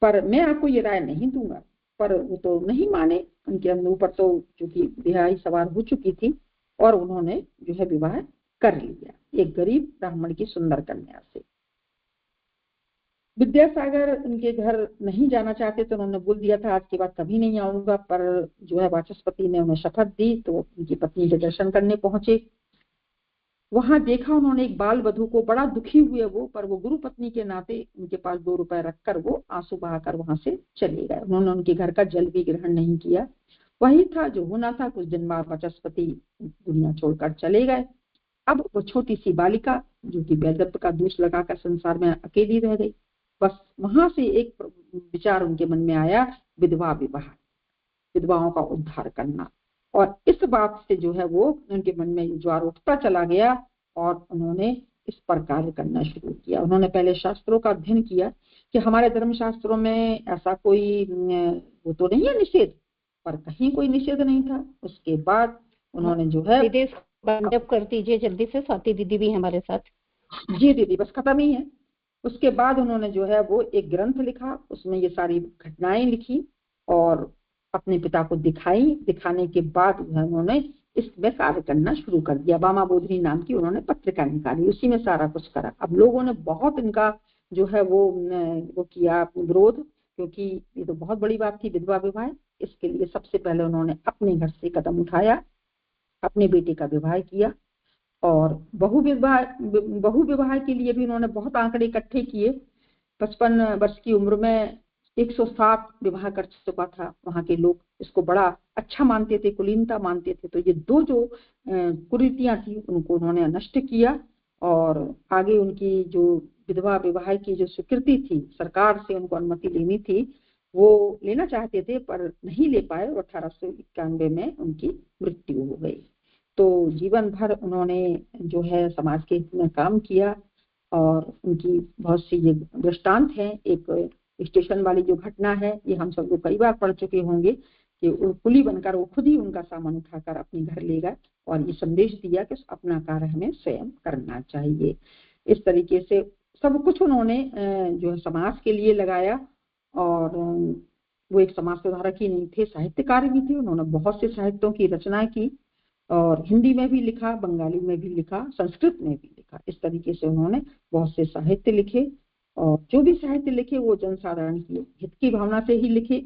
पर मैं आपको ये राय नहीं दूंगा। पर वो तो नहीं माने, उनके ऊपर तो चूंकि बिहाई सवार हो चुकी थी और उन्होंने जो है विवाह कर लिया एक गरीब ब्राह्मण की सुंदर कन्या से। विद्यासागर उनके घर नहीं जाना चाहते तो उन्होंने बोल दिया था आज के बाद कभी नहीं आऊंगा, पर जो है वाचस्पति ने उन्हें शपथ दी तो उनकी पत्नी के दर्शन करने पहुंचे। वहां देखा उन्होंने एक बाल वधू को, बड़ा दुखी हुए वो, पर वो गुरु पत्नी के नाते उनके पास 2 रुपए रखकर वो आंसू बहाकर वहां से चले गए। उन्होंने उनके घर का जल भी ग्रहण नहीं किया। वही था जो होना था। कुछ दिन बाद वाचस्पति दुनिया छोड़कर चले गए। अब वो छोटी सी बालिका जो कि वैधव्य का दोष लगाकर संसार में अकेली रह गई। बस वहां से एक विचार उनके मन में आया, विधवा विवाह, विधवाओं का उद्धार करना। और इस बात से जो है वो उनके मन में ज्वार उठता चला गया और उन्होंने इस पर कार्य करना शुरू किया। उन्होंने पहले शास्त्रों का अध्ययन किया कि हमारे धर्म शास्त्रों में ऐसा कोई वो तो नहीं है निषेध, पर कहीं कोई निषेध नहीं था। उसके बाद उन्होंने जो है दीदी बंद कर दीजिए जल्दी से, स्वाति दीदी भी हमारे साथ। जी दीदी बस खत्म ही है। उसके बाद उन्होंने जो है वो एक ग्रंथ लिखा, उसमें ये सारी घटनाएं लिखी और अपने पिता को दिखाने के बाद उन्होंने इसमें कार्य करना शुरू कर दिया। बामा बोधनी नाम की उन्होंने पत्रिका निकाली, उसी में सारा कुछ करा। अब लोगों ने बहुत इनका जो है वो किया विरोध, क्योंकि ये तो बहुत बड़ी बात थी विधवा विवाह। इसके लिए सबसे पहले उन्होंने अपने घर से कदम उठाया, अपने बेटे का विवाह किया और बहु विवाह के लिए भी उन्होंने बहुत आंकड़े इकट्ठे किए। 55 वर्ष की उम्र में 107 विवाह कर चुका था। वहां के लोग इसको बड़ा अच्छा मानते थे, कुलीनता मानते थे। तो ये दो जो कुरीतियां थी उनको उन्होंने नष्ट किया और आगे उनकी जो विधवा विवाह की जो स्वीकृति थी, सरकार से उनको अनुमति लेनी थी, वो लेना चाहते थे पर नहीं ले पाए और 1891 में उनकी मृत्यु हो गई। तो जीवन भर उन्होंने जो है समाज के हित में काम किया और उनकी बहुत सी ये दृष्टांत हैं। एक स्टेशन वाली जो घटना है ये हम सब लोग कई बार पढ़ चुके होंगे कि कुली बनकर वो खुद ही उनका सामान उठाकर अपने घर ले गए और ये संदेश दिया कि अपना कार्य हमें स्वयं करना चाहिए। इस तरीके से सब कुछ उन्होंने जो है समाज के लिए लगाया और वो एक समाज सुधारक ही नहीं थे, साहित्यकार भी थे। उन्होंने बहुत से साहित्यों की रचना की और हिंदी में भी लिखा, बंगाली में भी लिखा, संस्कृत में भी लिखा। इस तरीके से उन्होंने बहुत से साहित्य लिखे और जो भी साहित्य लिखे वो जनसाधारण की हित की भावना से ही लिखे।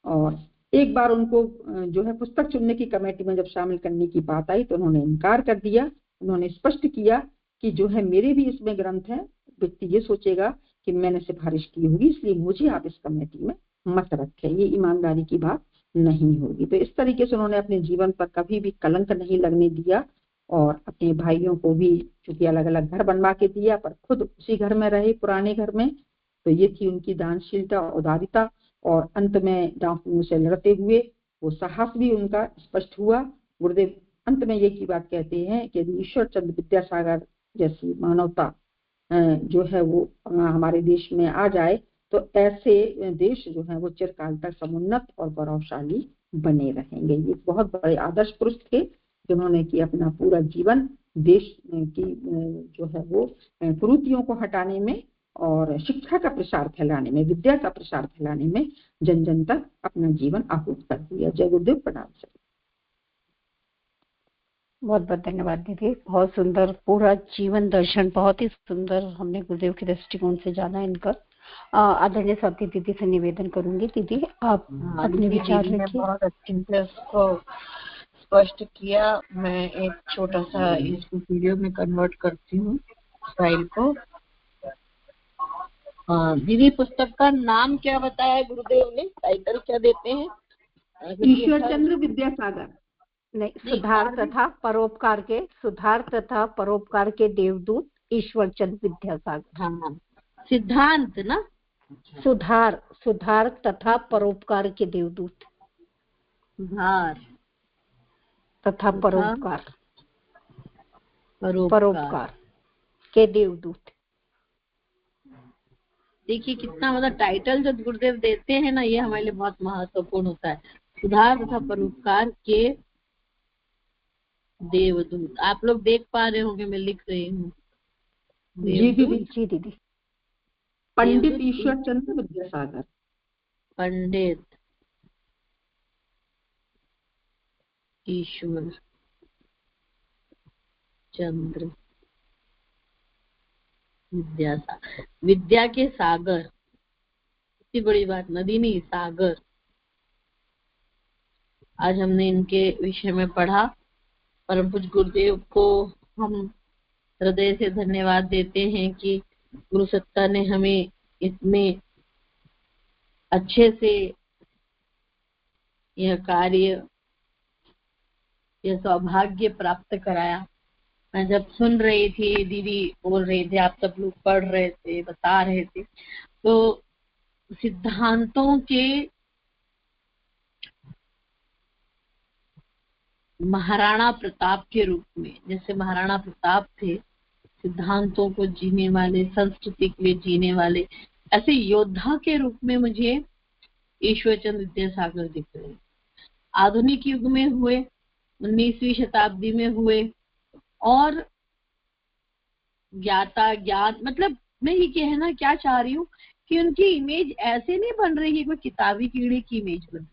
और एक बार उनको जो है पुस्तक चुनने की कमेटी में जब शामिल करने की बात आई तो उन्होंने इनकार कर दिया। उन्होंने स्पष्ट किया कि जो है मेरे भी इसमें ग्रंथ है, व्यक्ति ये सोचेगा कि मैंने सिफारिश की होगी इसलिए मुझे आप इस कमेटी में मत रखें, ये ईमानदारी की बात नहीं होगी। तो इस तरीके से उन्होंने अपने जीवन पर कभी भी कलंक नहीं लगने दिया और अपने भाइयों को भी चूंकि अलग अलग घर बनवा के दिया पर खुद उसी घर में रहे, पुराने घर में। तो ये थी उनकी दानशीलता, उदारता और अंत में डाकुओं से लड़ते हुए वो साहस भी उनका स्पष्ट हुआ। गुरुदेव अंत में ये की बात कहते हैं कि यदि ईश्वर चंद्र विद्यासागर जैसी मानवता जो है वो हमारे देश में आ जाए तो ऐसे देश जो है वो चिरकाल तक समुन्नत और गौरवशाली बने रहेंगे। ये बहुत बड़े आदर्श पुरुष थे जिन्होंने कि अपना पूरा जीवन देश की जो है वो कुरीतियों को हटाने में और शिक्षा का प्रसार फैलाने में, विद्या का प्रसार फैलाने में जन जन तक अपना जीवन आहूत कर दिया। जय गुरुदेव, प्रणाम सर। बहुत बहुत धन्यवाद दीदी, बहुत सुंदर पूरा जीवन दर्शन, बहुत ही सुंदर हमने गुरुदेव के दृष्टिकोण से जाना इनका। आदरणीय स्वाति दीदी से निवेदन करूंगी, दीदी आप अपने विचार रखिए। बहुत अच्छे से उसको स्पष्ट किया। मैं एक छोटा सा इसको वीडियो में कन्वर्ट करती हूँ फाइल को। दीदी पुस्तक का नाम क्या बताया गुरुदेव ने, टाइटल क्या देते हैं? ईश्वर चंद्र विद्यासागर। नहीं, सुधार तथा परोपकार के, सुधार तथा परोपकार के देवदूत ईश्वर चंद्र विद्यासागर। हाँ, सिद्धांत ना, सुधार तथा परोपकार के देवदूत, सुधार तथा परोपकार के देवदूत। देखिए कितना मतलब टाइटल जब गुरुदेव देते हैं ना, ये हमारे लिए बहुत महत्वपूर्ण होता है। सुधार तथा परोपकार के देवदूत। आप लोग देख पा रहे होंगे, मैं लिख रही हूँ। जी दीदी। पंडित ईश्वर चंद्र विद्यासागर। पंडित ईश्वर चंद्र विद्यासागर, विद्या के सागर। इतनी बड़ी बात, नदी नहीं सागर। आज हमने इनके विषय में पढ़ा। परम पूज्य गुरुदेव को हम हृदय से धन्यवाद देते हैं कि गुरु सत्ता ने हमें इतने अच्छे से यह कार्य, यह सौभाग्य प्राप्त कराया। मैं जब सुन रही थी, दीदी बोल रही थी, आप सब लोग पढ़ रहे थे, बता रहे थे, तो सिद्धांतों के महाराणा प्रताप के रूप में, जैसे महाराणा प्रताप थे सिद्धांतों को जीने वाले, संस्कृति के लिए जीने वाले, ऐसे योद्धा के रूप में मुझे ईश्वरचंद विद्यासागर दिख रहे हैं। आधुनिक युग में हुए, 19वीं शताब्दी में हुए, और ज्ञाता ज्ञान, मतलब मैं ये कहना क्या चाह रही हूँ कि उनकी इमेज ऐसे नहीं बन रही है कोई किताबी कीड़े की इमेज बन रही,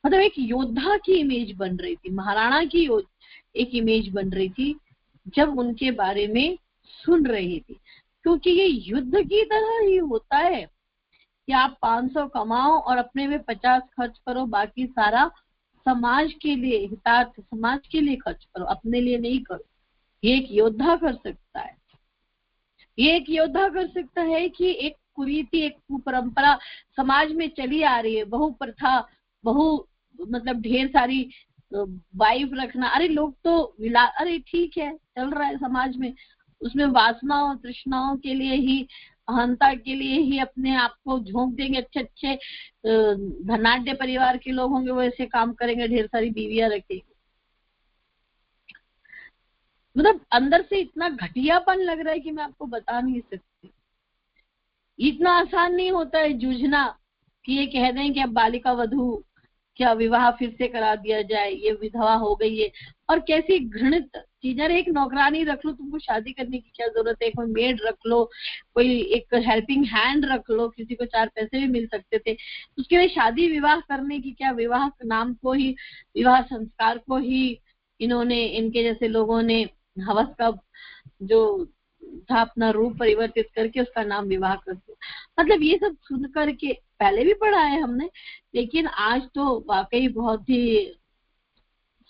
मतलब एक योद्धा की इमेज बन रही थी, महाराणा की एक इमेज बन रही थी जब उनके बारे में सुन रही थी। क्योंकि ये युद्ध की तरह ही होता है कि आप 500 कमाओ और अपने में 50 खर्च करो, बाकी सारा समाज के लिए, हितार्थ समाज के लिए खर्च करो, अपने लिए नहीं करो। ये एक योद्धा कर सकता है। ये एक योद्धा कर सकता है कि एक कुरीति, एक कुपरंपरा समाज में चली आ रही है, बहु प्रथा, मतलब ढेर सारी वाइफ रखना, अरे लोग तो अरे ठीक है चल रहा है समाज में, उसमें वासनाओं तृष्णाओं के लिए ही, अहंता के लिए ही अपने आप को झोंक देंगे। अच्छे अच्छे धनाढ्य परिवार के लोग होंगे वो ऐसे काम करेंगे, ढेर सारी बीवियां रखेंगे। मतलब अंदर से इतना घटियापन लग रहा है कि मैं आपको बता नहीं सकती। इतना आसान नहीं होता है जूझना कि ये कह दें कि अब बालिका वधू क्या विवाह फिर से करा दिया जाए, ये विधवा हो गई है। और कैसी घृणित चीज है, एक नौकरानी रख लो, तुमको शादी करने की क्या जरूरत है, कोई मेड रख लो, कोई एक हेल्पिंग हैंड रख लो, किसी को 4 पैसे भी मिल सकते थे, उसके लिए शादी विवाह करने की क्या, विवाह नाम को ही, विवाह संस्कार को ही इन्होंने, इनके जैसे लोगों ने हवस का जो था अपना रूप परिवर्तित करके उसका नाम विवाह कर दिया। मतलब ये सब सुन करके पहले भी पढ़ा है हमने, लेकिन आज तो वाकई बहुत ही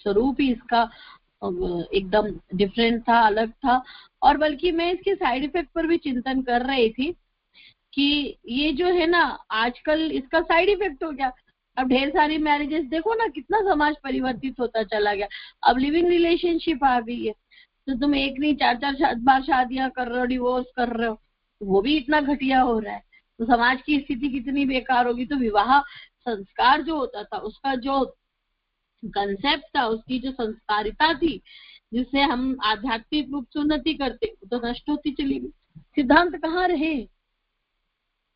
स्वरूप ही इसका एकदम डिफरेंट था, अलग था। और बल्कि मैं इसके साइड इफेक्ट पर भी चिंतन कर रही थी कि ये जो है ना आजकल इसका साइड इफेक्ट हो गया। अब ढेर सारी मैरिजेस देखो ना, कितना समाज परिवर्तित होता चला गया। अब लिविंग रिलेशनशिप आ गई है, तो तुम एक नहीं 4-4 बार शादियां कर रहे हो, डिवोर्स कर रहे हो, वो भी इतना घटिया हो रहा है। तो समाज की स्थिति कितनी बेकार होगी। तो विवाह संस्कार जो होता था, उसका जो कंसेप्ट था, उसकी जो संस्कारिता थी, जिससे हम आध्यात्मिक रूप से उन्नति करते, तो नष्ट होती चली गई। सिद्धांत कहाँ रहे।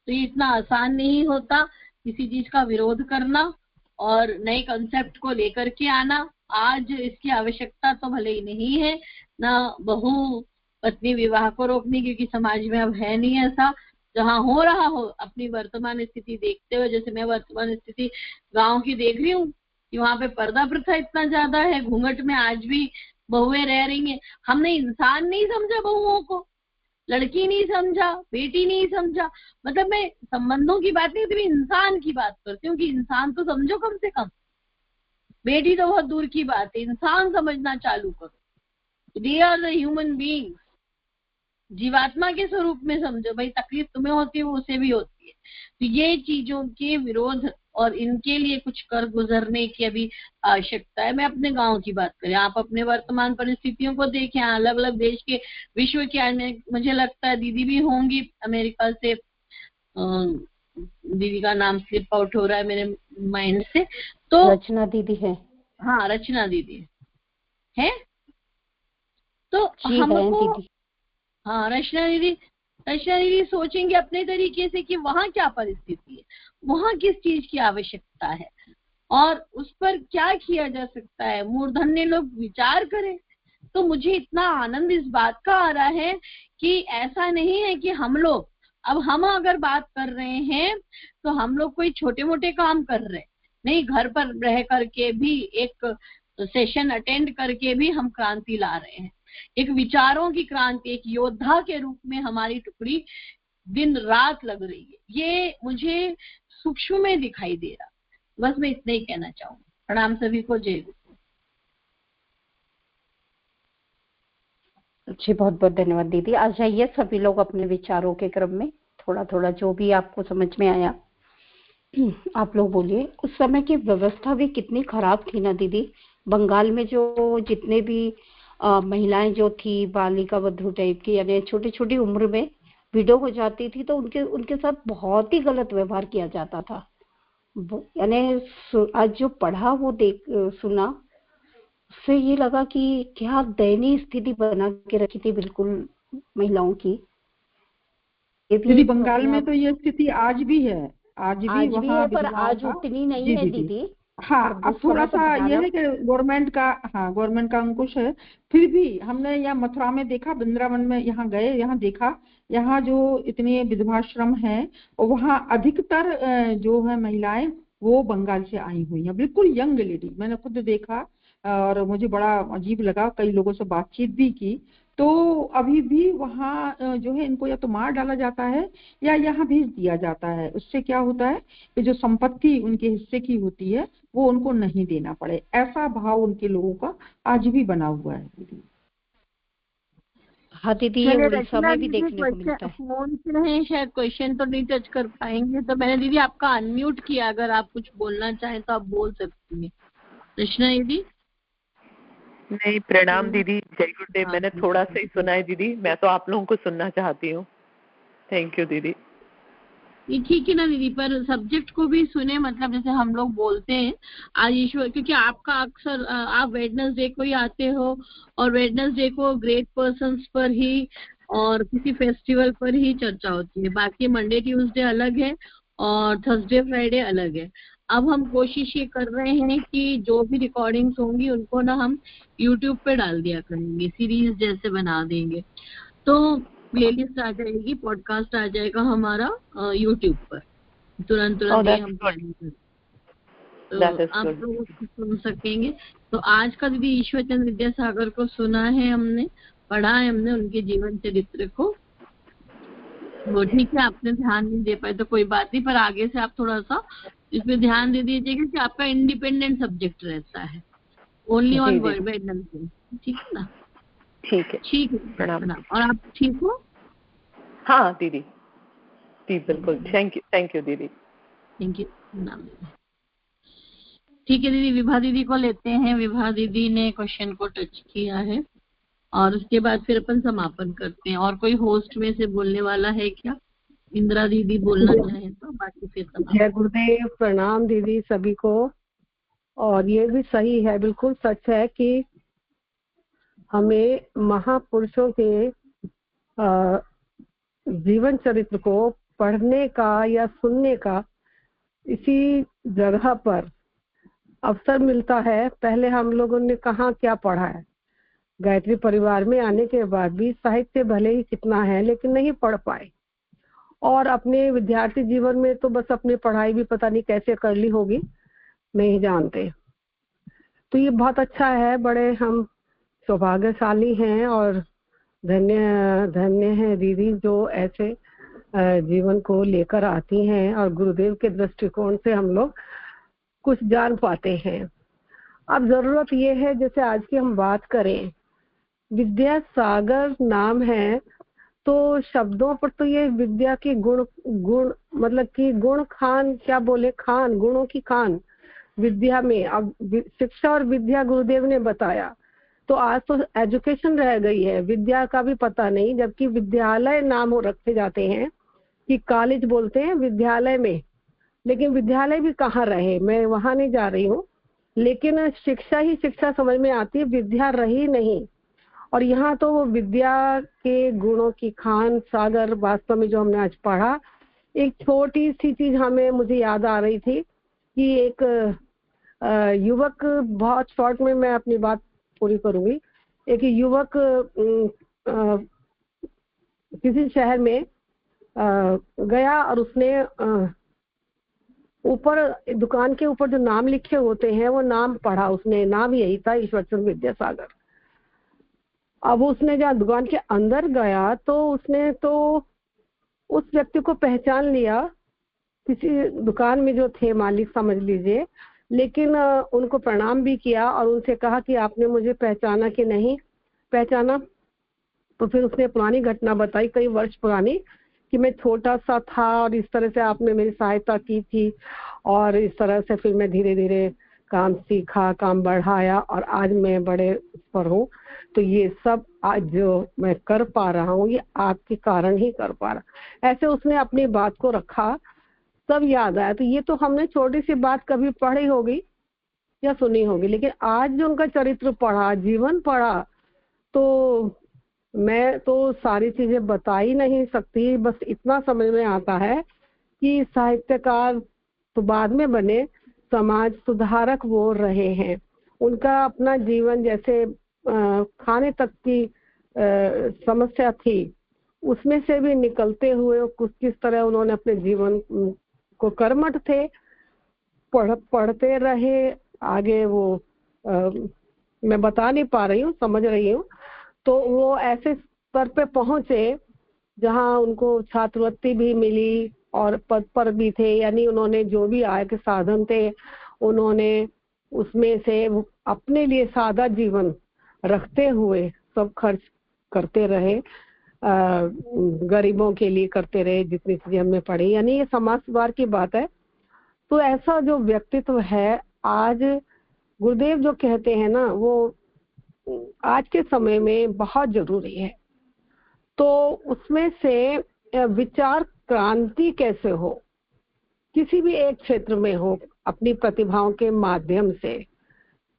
तो ये इतना आसान नहीं होता किसी चीज का विरोध करना और नए कंसेप्ट को लेकर के आना। आज इसकी आवश्यकता तो भले ही नहीं है ना बहु पत्नी विवाह को रोकने, क्योंकि समाज में अब है नहीं ऐसा। जहाँ हो रहा हो, अपनी वर्तमान स्थिति देखते हुए, जैसे मैं वर्तमान स्थिति गांव की देख रही हूँ कि वहां पे पर्दा प्रथा इतना ज्यादा है, घूंघट में आज भी बहुएं रह रही हैं। हमने इंसान नहीं समझा बहुओं को, लड़की नहीं समझा, बेटी नहीं समझा। मतलब मैं संबंधों की बात नहीं करती, इंसान की बात करती हूँ कि इंसान तो समझो कम से कम। बेटी तो बहुत दूर की बात है, इंसान समझना चालू करो। They are the human beings, जीवात्मा के स्वरूप में समझो। भाई तकलीफ तुम्हें होती है वो उसे भी होती है। तो ये चीजों के विरोध और इनके लिए कुछ कर गुजरने की अभी आवश्यकता है। मैं अपने गांव की बात करें, आप अपने वर्तमान परिस्थितियों को देखें, अलग अलग देश के, विश्व के, मुझे लगता है दीदी भी होंगी अमेरिका से, दीदी का नाम स्लिप आउट हो रहा है मेरे माइंड से, तो रचना दीदी है। हाँ रचना दीदी है। तो हमको, हाँ रचना दीदी सोचेंगे अपने तरीके से कि वहां क्या परिस्थिति है, वहां किस चीज की आवश्यकता है और उस पर क्या किया जा सकता है, मूर्धन्य लोग विचार करें। तो मुझे इतना आनंद इस बात का आ रहा है कि ऐसा नहीं है कि हम लोग, अब हम अगर बात कर रहे हैं तो हम लोग कोई छोटे मोटे काम कर रहे हैं नहीं, घर पर रह करके भी, एक सेशन अटेंड करके भी हम क्रांति ला रहे हैं। एक विचारों की क्रांति, एक योद्धा के रूप में हमारी टुकड़ी दिन रात लग रही है। ये मुझे सूक्ष्म में दिखाई दे रहा। बस मैं इतना ही कहना चाहूंगी। प्रणाम सभी को, जय गुरु। जी बहुत बहुत धन्यवाद दीदी। आ जाइए सभी लोग अपने विचारों के क्रम में, थोड़ा थोड़ा जो भी आपको समझ में आया आप लोग बोलिए। उस समय की व्यवस्था भी कितनी खराब थी ना दीदी। बंगाल में जो जितने भी महिलाएं जो थी बालिका वधू टाइप की, यानी छोटी छोटी उम्र में विडो हो जाती थी, तो उनके साथ बहुत ही गलत व्यवहार किया जाता था। यानी आज जो पढ़ा वो सुना, उससे ये लगा कि क्या दयनीय स्थिति बना के रखी थी बिल्कुल महिलाओं की। ये भी दीदी एक बंगाल अपने में आप तो ये स्थिति आज भी है, आज भी आज भी वहाँ है, पर विधवाओं आज का। उतनी नहीं जी है दीदी। दीदी। हाँ, पर अब उस थोड़ा समय तो सा ये है भयानक। कि गवर्नमेंट का, हाँ गवर्नमेंट का अंकुश है। फिर भी हमने यहाँ मथुरा में देखा, वृंदावन में यहाँ गए, यहाँ देखा, यहाँ जो इतने विधवाश्रम हैं और वहाँ अधिकतर जो है महिलाएं वो बंगाल से आई हुई हैं, बिल्कुल यंग लेडी। मैंने खुद देखा और मुझे बड़ा अजीब लगा, कई लोगों से बातचीत भी की। तो अभी भी वहाँ जो है इनको या तो मार डाला जाता है या यहाँ भेज दिया जाता है। उससे क्या होता है कि जो संपत्ति उनके हिस्से की होती है वो उनको नहीं देना पड़े, ऐसा भाव उनके लोगों का आज भी बना हुआ है दीदी। हाँ दीदी, ये मैंने उड़ीसा रचना में भी दीदी देखने को मिलता क्वेश्चन है। फोन से हैं, शायद क्वेश्चन तो नहीं टच कर पाएंगे, तो मैंने दीदी आपका अनम्यूट किया, अगर आप कुछ बोलना चाहें तो आप बोल सकती हैं। रचना दीदी। नहीं, प्रणाम दीदी, जय गुरुदेव। मैंने थोड़ा सा ही सुना है दीदी, मैं तो आप लोगों को सुनना चाहती हूँ। थैंक यू दीदी। ये ठीक है ना दीदी, पर सब्जेक्ट को भी सुने, मतलब जैसे हम लोग बोलते हैं आज ईश्वर, क्योंकि आपका अक्सर आप वेडनेसडे को ही आते हो और वेडनेसडे को ग्रेट पर्सन्स पर ही और किसी फेस्टिवल पर ही चर्चा होती है, बाकी मंडे ट्यूसडे अलग है और थर्सडे फ्राइडे अलग है। अब हम कोशिश ये कर रहे हैं कि जो भी रिकॉर्डिंग्स होंगी उनको ना हम यूट्यूब पे डाल दिया करेंगे, सीरीज जैसे बना देंगे, तो प्लेलिस्ट आ जाएगी, पॉडकास्ट आ जाएगा हमारा यूट्यूब पर, तुरंत ये हम प्लानिंग करें तो आप लोग उसको सुन सकेंगे। तो आज का दीदी ईश्वर चंद्र विद्यासागर को सुना है हमने, पढ़ा है हमने उनके जीवन चरित्र को। वो ठीक है, आपने ध्यान नहीं दे पाए तो कोई बात नहीं, पर आगे से आप थोड़ा सा इसमें ध्यान दे दीजिएगा कि आपका इंडिपेंडेंट सब्जेक्ट रहता है, ओनली ऑन वेडनेसडे। ठीक है ना? ठीक है, ठीक है, प्रणाम। और आप ठीक हो? हाँ दीदी, जी बिल्कुल। थैंक यू दीदी। Thank you. ठीक है दीदी, विभा दीदी को लेते हैं। विभा दीदी ने क्वेश्चन को टच किया है और उसके बाद फिर अपन समापन करते हैं। और कोई होस्ट में से बोलने वाला है क्या? इंदिरा दीदी बोलना चाहें तो, बाकी फिर समापन। जय गुरुदेव, प्रणाम दीदी सभी को। और ये भी सही है, बिल्कुल सच है कि हमें महापुरुषों के जीवन चरित्र को पढ़ने का या सुनने का इसी जगह पर अवसर मिलता है। पहले हम लोगों ने कहाँ क्या पढ़ा है, गायत्री परिवार में आने के बाद भी साहित्य भले ही कितना है लेकिन नहीं पढ़ पाए, और अपने विद्यार्थी जीवन में तो बस अपनी पढ़ाई भी पता नहीं कैसे कर ली होगी, नहीं जानते। तो ये बहुत अच्छा है, बड़े हम सौभाग्यशाली हैं और धन्य है दीदी जो ऐसे जीवन को लेकर आती हैं और गुरुदेव के दृष्टिकोण से हम लोग कुछ जान पाते हैं। अब जरूरत ये है, जैसे आज की हम बात करें, विद्यासागर नाम है तो शब्दों पर तो ये विद्या की गुण मतलब कि गुण खान, क्या बोले, खान, गुणों की खान विद्या में। अब शिक्षा और विद्या गुरुदेव ने बताया, तो आज तो एजुकेशन रह गई है, विद्या का भी पता नहीं। जबकि विद्यालय नाम रखे जाते हैं कि कॉलेज बोलते हैं विद्यालय में, लेकिन विद्यालय भी कहाँ रहे, मैं वहां नहीं जा रही हूँ, लेकिन शिक्षा ही शिक्षा समझ में आती है, विद्या रही नहीं। और यहाँ तो वो विद्या के गुणों की खान सागर वास्तव में जो हमने आज पढ़ा। एक छोटी सी चीज मुझे याद आ रही थी कि एक युवक, बहुत शॉर्ट में मैं अपनी बात पूरी करूंगी। एक युवक किसी शहर में गया और उसने ऊपर दुकान के ऊपर जो नाम लिखे होते हैं वो नाम पढ़ा उसने, नाम यही था ईश्वरचंद्र विद्यासागर। अब उसने जहाँ दुकान के अंदर गया तो उसने तो उस व्यक्ति को पहचान लिया, किसी दुकान में जो थे मालिक समझ लीजिए, लेकिन उनको प्रणाम भी किया और उनसे कहा कि आपने मुझे पहचाना कि नहीं पहचाना। तो फिर उसने पुरानी घटना बताई, कई वर्ष पुरानी, कि मैं छोटा सा था और इस तरह से आपने मेरी सहायता की थी और इस तरह से फिर मैं धीरे धीरे काम सीखा, काम बढ़ाया और आज मैं बड़े पर हूँ। तो ये सब आज जो मैं कर पा रहा हूँ ये आपके कारण ही कर पा रहा। ऐसे उसने अपनी बात को रखा, सब याद आया। तो ये तो हमने छोटी सी बात कभी पढ़ी होगी या सुनी होगी, लेकिन आज जो उनका चरित्र पढ़ा, जीवन पढ़ा, तो मैं तो सारी चीजें बता ही नहीं सकती। बस इतना समझ में आता है कि साहित्यकार तो बाद में बने, समाज सुधारक वो रहे हैं। उनका अपना जीवन जैसे खाने तक की समस्या थी, उसमें से भी निकलते हुए किस तरह उन्होंने अपने जीवन को, कर्मठ थे, पढ़ते रहे आगे। वो मैं बता नहीं पा रही हूँ, समझ रही हूँ। तो वो ऐसे स्तर पे पहुंचे जहाँ उनको छात्रवृत्ति भी मिली और पद पर भी थे, यानी उन्होंने जो भी आय के साधन थे उन्होंने उसमें से अपने लिए सादा जीवन रखते हुए सब खर्च करते रहे, गरीबों के लिए करते रहे, जितनी चीजें हमने पढ़ी, यानी ये समाज सुधार की बात है। तो ऐसा जो व्यक्तित्व है, आज गुरुदेव जो कहते हैं ना, वो आज के समय में बहुत जरूरी है। तो उसमें से विचार क्रांति कैसे हो, किसी भी एक क्षेत्र में हो, अपनी प्रतिभाओं के माध्यम से,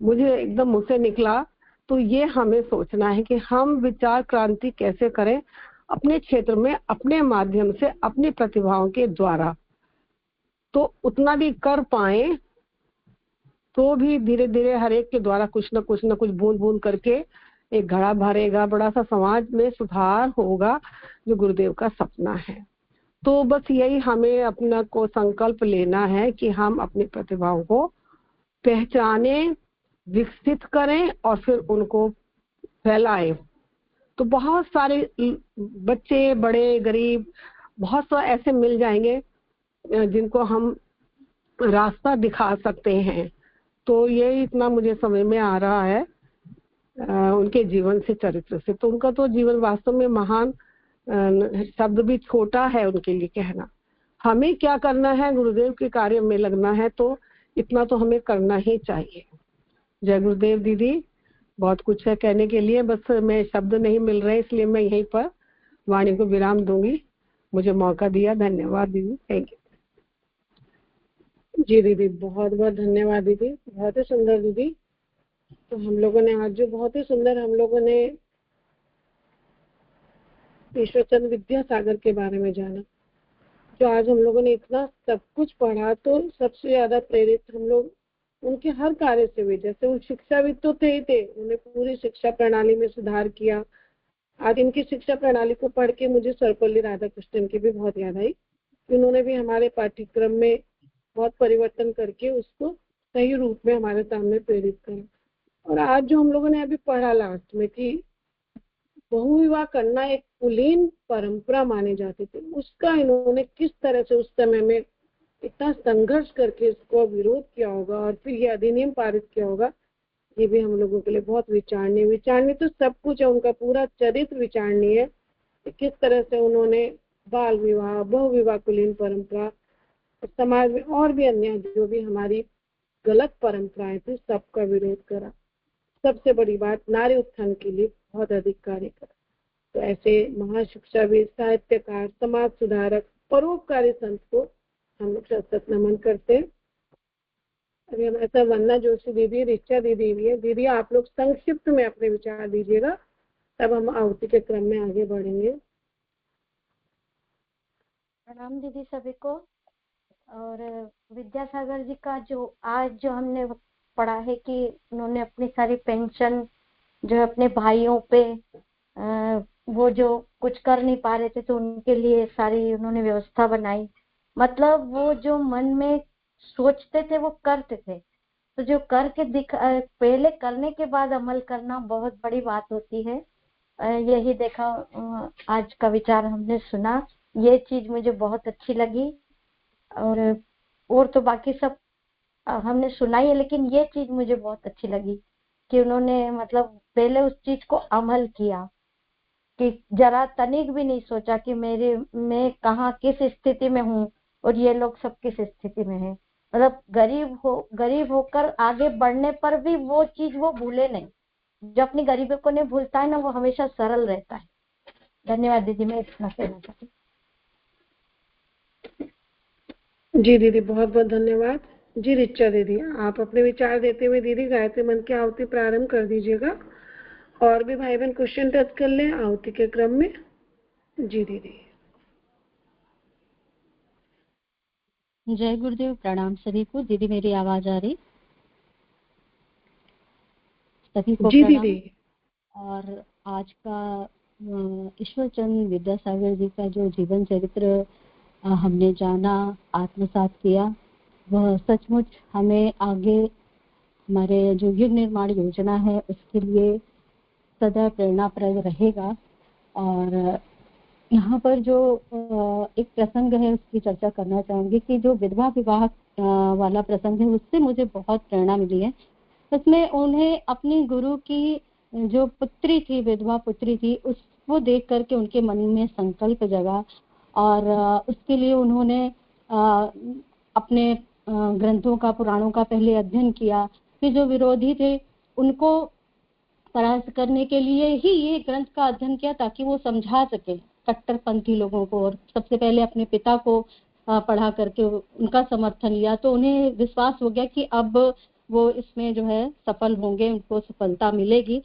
मुझे एकदम मुंह से निकला। तो ये हमें सोचना है कि हम विचार क्रांति कैसे करें अपने क्षेत्र में, अपने माध्यम से, अपनी प्रतिभाओं के द्वारा। तो उतना भी कर पाए तो भी धीरे धीरे हर एक के द्वारा कुछ न कुछ बूंद बूंद करके एक घड़ा भरेगा, बड़ा सा समाज में सुधार होगा, जो गुरुदेव का सपना है। तो बस यही हमें अपना को संकल्प लेना है कि हम अपनी प्रतिभाओं को पहचाने, विकसित करें और फिर उनको फैलाएं। तो बहुत सारे बच्चे, बड़े, गरीब, बहुत सारे ऐसे मिल जाएंगे जिनको हम रास्ता दिखा सकते हैं। तो ये इतना मुझे समझ में आ रहा है उनके जीवन से, चरित्र से। तो उनका तो जीवन वास्तव में महान, शब्द भी छोटा है उनके लिए कहना। हमें क्या करना है, गुरुदेव के कार्य में लगना है, तो इतना तो हमें करना ही चाहिए। जय गुरुदेव दीदी। बहुत कुछ है कहने के लिए, बस मैं शब्द नहीं मिल रहे, इसलिए मैं यहीं पर वाणी को विराम दूंगी। मुझे मौका दिया, धन्यवाद दीदी। Thank you. जी दीदी, बहुत बहुत धन्यवाद दीदी, बहुत ही सुंदर दीदी। तो हम लोगों ने आज जो बहुत ही सुंदर हम लोगों ने ईश्वरचंद विद्यासागर के बारे में जाना, जो आज हम लोगों ने इतना सब कुछ पढ़ा, तो सबसे ज्यादा प्रेरित हम लोग उनके हर कार्य से हुए। जैसे वो शिक्षाविद तो थे ही थे, उन्होंने पूरी शिक्षा प्रणाली में सुधार किया। आज इनकी शिक्षा प्रणाली को पढ़ के मुझे सर्वपल्ली राधाकृष्णन की भी बहुत याद आई। उन्होंने भी हमारे पाठ्यक्रम में बहुत परिवर्तन करके उसको सही रूप में हमारे सामने प्रेरित करा। और आज जो हम लोगों ने अभी पढ़ा लास्ट में कि बहुविवाह करना एक कुलीन परंपरा माने जाते थे, उसका इन्होंने किस तरह से उस समय में इतना संघर्ष करके इसको विरोध किया होगा और फिर ये अधिनियम पारित किया होगा, ये भी हम लोगों के लिए बहुत विचारणीय तो सब कुछ है। उनका पूरा चरित्र विचारणीय है, किस तरह से उन्होंने बाल विवाह, बहुविवाह, कुलीन परंपरा, समाज में और भी अन्य जो भी हमारी गलत परंपराएं थी, सबका विरोध करा। सबसे बड़ी बात, नारी उत्थान के लिए बहुत अधिक कार्य करा। तो ऐसे महाशिक्षाविद, साहित्यकार, समाज सुधारक, परोपकारी संत को हम लोग सतत नमन करते हैं। अभी हमारे साथ वंदना जोशी दीदी, रिचा दीदी भी है। दीदी, आप लोग संक्षिप्त में अपने विचार दीजिएगा, तब हम आहुति के क्रम में आगे बढ़ेंगे। प्रणाम दीदी सभी को। और विद्यासागर जी का जो आज जो हमने पढ़ा है कि उन्होंने अपनी सारी पेंशन जो अपने भाइयों पे वो जो कुछ कर नहीं पा रहे थे, तो उनके लिए सारी उन्होंने व्यवस्था बनाई। मतलब वो जो मन में सोचते थे वो करते थे। तो जो करके पहले करने के बाद अमल करना बहुत बड़ी बात होती है। यही देखा, आज का विचार हमने सुना, ये चीज मुझे बहुत अच्छी लगी। और तो बाकी सब हमने सुना ही है, लेकिन ये चीज मुझे बहुत अच्छी लगी कि उन्होंने मतलब पहले उस चीज को अमल किया, कि जरा तनिक भी नहीं सोचा कि मैं कहाँ किस स्थिति में हूँ और ये लोग सब किस स्थिति में है। मतलब गरीब होकर आगे बढ़ने पर भी वो चीज वो भूले नहीं। जो अपनी गरीबी को नहीं भूलता है ना, वो हमेशा सरल रहता है। धन्यवाद दीदी, मैं इतना कहना चाहती हूँ। जी दीदी, बहुत बहुत धन्यवाद। जी रिचा दीदी, आप अपने विचार देते हुए दीदी गायत्री मंत्र की आहुति प्रारंभ कर दीजिएगा। और भी भाई बहन क्वेश्चन टच कर लें आहुति के क्रम में। जी दीदी। जय गुरुदेव, प्रणाम सभी को। दीदी मेरी आवाज आ रही? सभी को जी प्रणाम। दीदी। और आज का ईश्वरचंद विद्यासागर जी का जो जीवन चरित्र हमने जाना, आत्मसात किया, वह सचमुच हमें आगे हमारे जो युग निर्माण योजना है उसके लिए सदा प्रेरणाप्रद रहेगा। और यहाँ पर जो एक प्रसंग है उसकी चर्चा करना चाहूंगी कि जो विधवा विवाह वाला प्रसंग है उससे मुझे बहुत प्रेरणा मिली है। उसमें उन्हें अपनी गुरु की जो पुत्री थी, विधवा पुत्री थी, उसको देख करके उनके मन में संकल्प जगा और उसके लिए उन्होंने अपने ग्रंथों का, पुराणों का पहले अध्ययन किया। फिर जो विरोधी थे उनको परास्त करने के लिए ही ये ग्रंथ का अध्ययन किया ताकि वो समझा सके कट्टरपंथी लोगों को। और सबसे पहले अपने पिता को पढ़ा करके उनका समर्थन लिया, तो उन्हें विश्वास हो गया कि अब वो इसमें जो है सफल होंगे, उनको सफलता मिलेगी।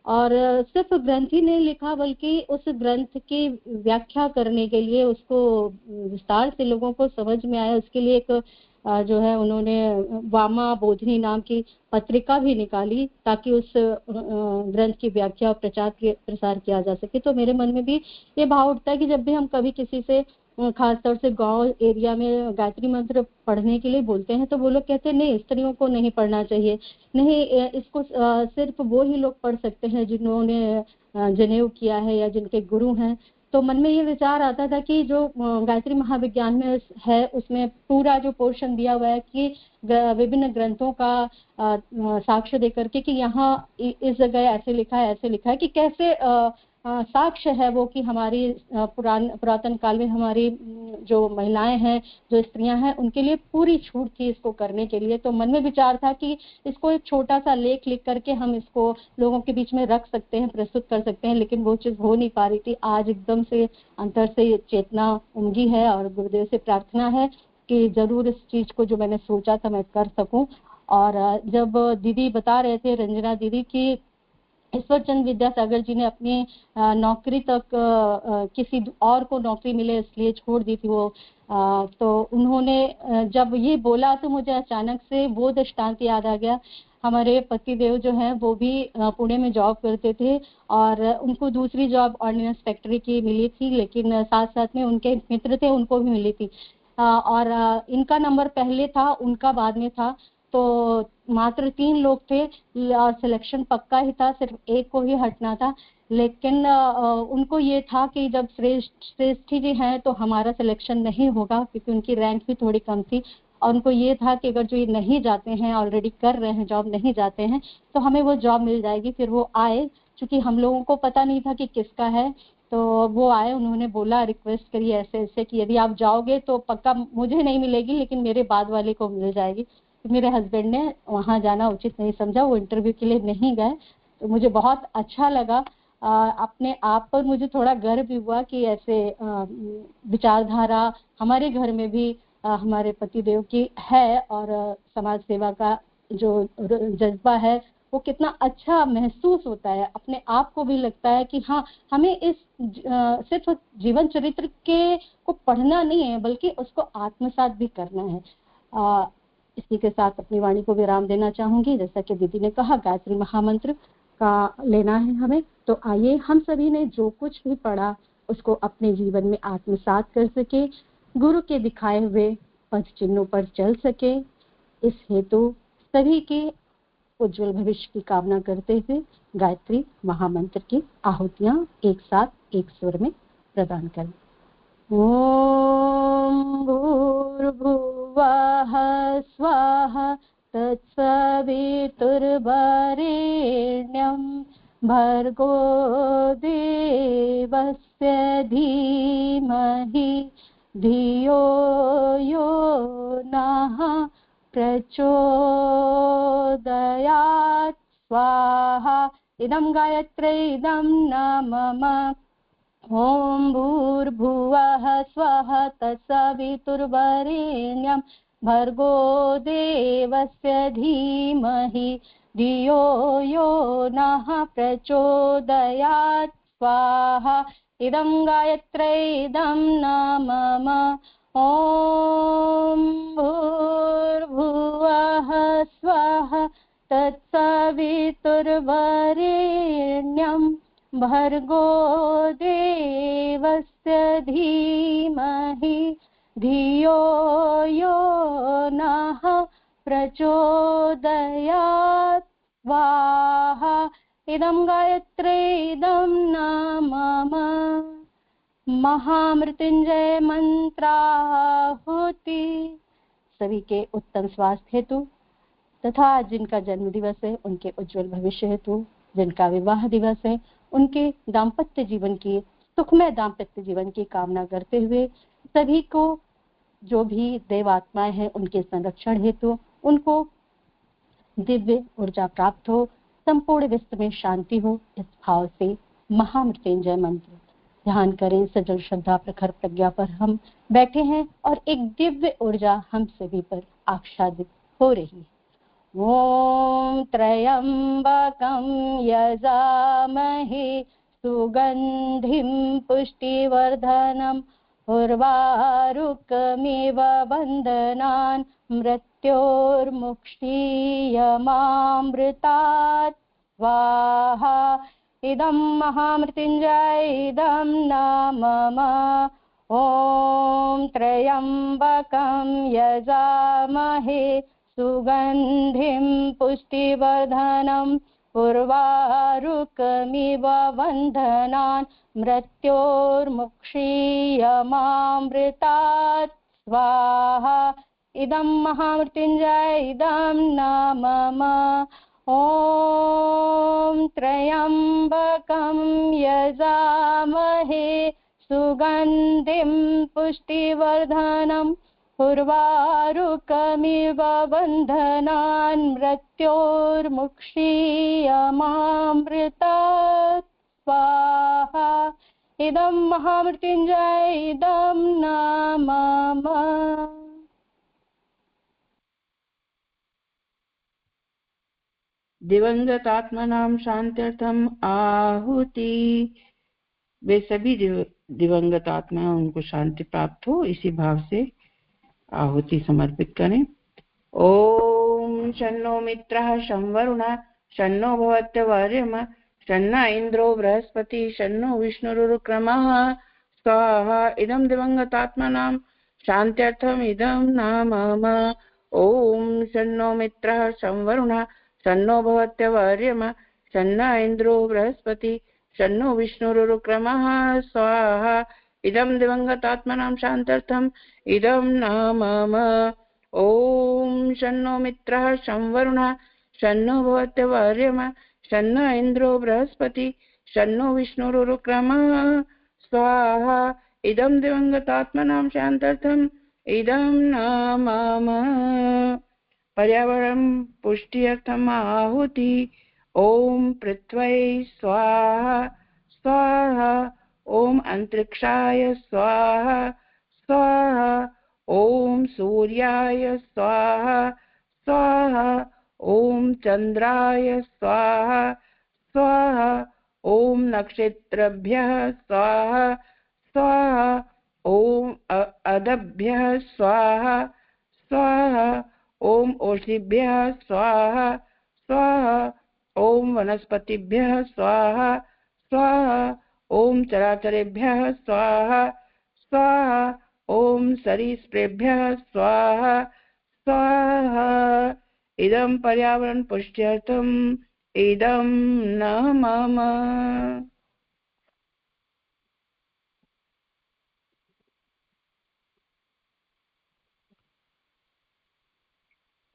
और सिर्फ ग्रंथ ही नहीं लिखा बल्कि उस ग्रंथ की व्याख्या करने के लिए, उसको विस्तार से लोगों को समझ में आया, उसके लिए एक जो है उन्होंने वामा बोधिनी नाम की पत्रिका भी निकाली ताकि उस ग्रंथ की व्याख्या और प्रसार किया जा सके। तो मेरे मन में भी ये भाव उठता है कि जब भी हम कभी किसी से खासतौर से गांव एरिया में गायत्री मंत्र पढ़ने के लिए बोलते हैं तो वो लोग कहते हैं नहीं, स्त्रियों को नहीं पढ़ना चाहिए, नहीं इसको सिर्फ वो ही लोग पढ़ सकते हैं जिन्होंने जनेऊ किया है या जिनके गुरु हैं। तो मन में ये विचार आता था कि जो गायत्री महाविज्ञान में है उसमें पूरा जो पोर्शन दिया हुआ है कि विभिन्न ग्रंथों का साक्ष्य देकर के कि यहाँ इस जगह ऐसे लिखा है, ऐसे लिखा है, कि कैसे साक्ष्य है वो कि हमारी पुरातन काल में हमारी जो महिलाएं हैं, जो स्त्रियां हैं, उनके लिए पूरी छूट थी इसको करने के लिए। तो मन में विचार था कि इसको एक छोटा सा लेख लिख करके हम इसको लोगों के बीच में रख सकते हैं, प्रस्तुत कर सकते हैं, लेकिन वो चीज हो नहीं पा रही थी। आज एकदम से अंतर से चेतना उमगी है और गुरुदेव से प्रार्थना है कि जरूर इस चीज को जो मैंने सोचा था मैं कर सकूं। और जब दीदी बता रहे थे, रंजना दीदी, की ईश्वरचंद विद्यासागर जी ने अपनी नौकरी तक किसी और को नौकरी मिले इसलिए छोड़ दी थी वो, तो उन्होंने जब ये बोला तो मुझे अचानक से वो दृष्टांत याद आ गया। हमारे पतिदेव जो हैं वो भी पुणे में जॉब करते थे और उनको दूसरी जॉब ऑर्डिनेंस फैक्ट्री की मिली थी, लेकिन साथ साथ में उनके मित्र थे उनको भी मिली थी। और इनका नंबर पहले था, उनका बाद में था। तो मात्र 3 लोग थे, सिलेक्शन पक्का ही था, सिर्फ एक को ही हटना था। लेकिन उनको ये था कि जब श्रेष्ठी जी हैं तो हमारा सिलेक्शन नहीं होगा, क्योंकि उनकी रैंक भी थोड़ी कम थी। और उनको ये था कि अगर जो ये नहीं जाते हैं, ऑलरेडी कर रहे हैं जॉब, नहीं जाते हैं, तो हमें वो जॉब मिल जाएगी। फिर वो आए, क्योंकि हम लोगों को पता नहीं था कि किसका है, तो वो आए, उन्होंने बोला, रिक्वेस्ट करी ऐसे ऐसे कि यदि आप जाओगे तो पक्का मुझे नहीं मिलेगी लेकिन मेरे बाद वाले को मिल जाएगी। मेरे हस्बैंड ने वहां जाना उचित नहीं समझा, वो इंटरव्यू के लिए नहीं गए। तो मुझे बहुत अच्छा लगा, अपने आप पर मुझे थोड़ा गर्व भी हुआ कि ऐसे विचारधारा हमारे घर में भी हमारे पतिदेव की है। और समाज सेवा का जो जज्बा है वो कितना अच्छा महसूस होता है, अपने आप को भी लगता है कि हाँ, हमें इस सिर्फ जीवन चरित्र के को पढ़ना नहीं है बल्कि उसको आत्मसात भी करना है। इसी के साथ अपनी वाणी को विराम देना चाहूंगी। जैसा कि दीदी ने कहा, गायत्री महामंत्र का लेना है हमें, तो आइए हम सभी ने जो कुछ भी पढ़ा उसको अपने जीवन में आत्मसात कर सके, गुरु के दिखाए हुए पथ चिन्हों पर चल सके। इस हेतु सभी के उज्जवल भविष्य की कामना करते हुए गायत्री महामंत्र की आहुतियां एक साथ एक स्वर में प्रदान करें। ॐ भूर्भुवः स्वाहा तत्सवितुर्वरेण्यं भर्गो देवस्य धीमहि धियो यो नः प्रचोदयात् स्वाहा। इदं गायत्र्यै इदं न मम। ॐ भूर्भुवः स्वः तत्सवितुर्वरेण्यं भर्गो देवस्य धीमहि धियो यो नः प्रचोदयात् स्वाहा इदं गायत्र्यै इदं न मम ॐ भूर्भुवः स्वः तत्सवितुर्वरेण्यं भर्गो देवस्य धीमहि धियो यो नः प्रचोदयात् स्वाहा इदं गायत्र्यै इदं न मम महामृत्युंजय मंत्राहुति। सभी के उत्तम स्वास्थ्य हेतु तथा जिनका जन्म दिवस है उनके उज्जवल भविष्य हेतु, जिनका विवाह दिवस है उनके दाम्पत्य जीवन की सुखमय दाम्पत्य जीवन की कामना करते हुए सभी को जो भी देवात्माएं हैं उनके संरक्षण हेतु उनको दिव्य ऊर्जा प्राप्त हो, संपूर्ण विश्व में शांति हो, इस भाव से महामृत्युंजय मंत्र ध्यान करें। सजल श्रद्धा प्रखर प्रज्ञा पर हम बैठे हैं और एक दिव्य ऊर्जा हम सभी पर आच्छादित हो रही है। ओम त्र्यंबकं यजामहे सुगंधिं पुष्टिवर्धनम् उर्वारुकमिव बन्धनान् मृत्योर्मुक्षीयमामृतात् स्वाहा इदं महामृत्युंजय इदं न मम ॐ त्र्यंबकं यजामहे सुगंधिं पुष्टिवर्धनम् उर्वारुकमिव बन्धनान् मृत्योर्मुक्षीयमामृतात् स्वाहा इदं महामृत्युंजय इदं न मम ॐ त्र्यंबकं यजामहे सुगंधिं पुष्टिवर्धनम् उर्वारुकमिव बन्धनान् मृत्योर्मुक्षीयमामृतात् स्वाहा इदं महामृत्युंजय इदं न मम। दिवंगत आत्मनाम शांत्यर्थम आहुति। वे सभी दिवंगत आत्मा उनको शांति प्राप्त हो इसी भाव से आहुति समर्पित करें। ओम शन्नो मित्रः शं वरुणः शन्नो भवत्यवर्यम शन्न इंद्रो बृहस्पति शन्नो विष्णुरुक्रमः स्वाहा इदं दिवंगतात्मनां शान्त्यर्थम इदं न मम ओम शन्नो मित्रः शं वरुणः शन्नो भवत्यवर्यम शन्न इंद्रो बृहस्पति शन्नो विष्णुरुक्रमः स्वाहा इदं दिवंगतात्मनां शान्त्यर्थम इदं न मम ओम शन्नो मित्रः शं वरुणः शन्नो भवत्यवर्यम शन्न इंद्रो बृहस्पति शन्नो विष्णुरुक्रमः स्वाहा इदं दिवंगतात्मनां शान्त्यर्थम इदं न मम। पर्यावरण पुष्टिर्थम आहुति। ओम पृथ्वी स्वाहा स्वाहा ओम अंतरिक्षाय स्वाहा स्वाहा ओम सूर्याय स्वाहा स्वाहा ओम चंद्राय स्वाहा स्वाहा ओम नक्षत्रेभ्यः स्वाहा स्वाहा ओम अदभ्यः स्वाहा स्वाहा ओम ओषधिभ्यः स्वाहा स्वाहा ओम वनस्पतिभ्यः स्वाहा स्वाहा ओम चराचरेभ्यः स्वाहा स्वाहा ओम सरीसृपेभ्यः स्वाहा स्वाहा इदं पर्यावरण पुष्ट्यर्थम इदं न मम।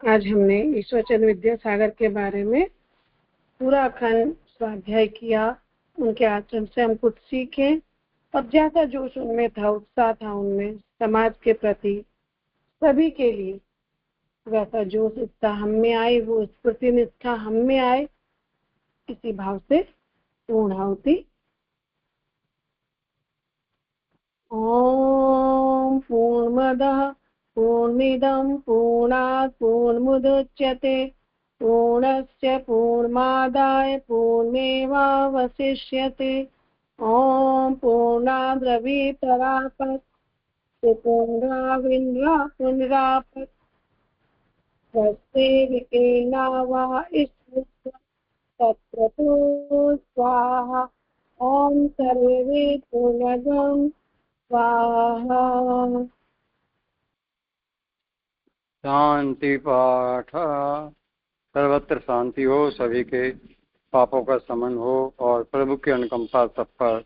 आज हमने ईश्वरचंद विद्यासागर के बारे में पूरा खंड स्वाध्याय किया। उनके आचरण से हम कुछ सीखे और जैसा जोश उनमें था, उत्साह था उनमें समाज के प्रति सभी के लिए, वैसा जोश उत्साह हम में आए, वो स्फूर्ति निष्ठा हम में आए। इसी भाव से पूर्णाहुति। ओम पूर्णमदः पूर्णमिदं पूर्णात् पूर्णमुदच्यते पूर्णस्य पूर्णमादाय पूर्णमेवावशिष्यते। ॐ पूर्णाद्रवि परापत् पुनराविन्द्रा स्वस्ति विकीर्णा वा तत्र तु स्वाहा। ॐ सर्वे पूर्णगं स्वाहा। शांति पाठ। सर्वत्र शांति हो, सभी के पापों का शमन हो और प्रभु की अनुकंपा सब पर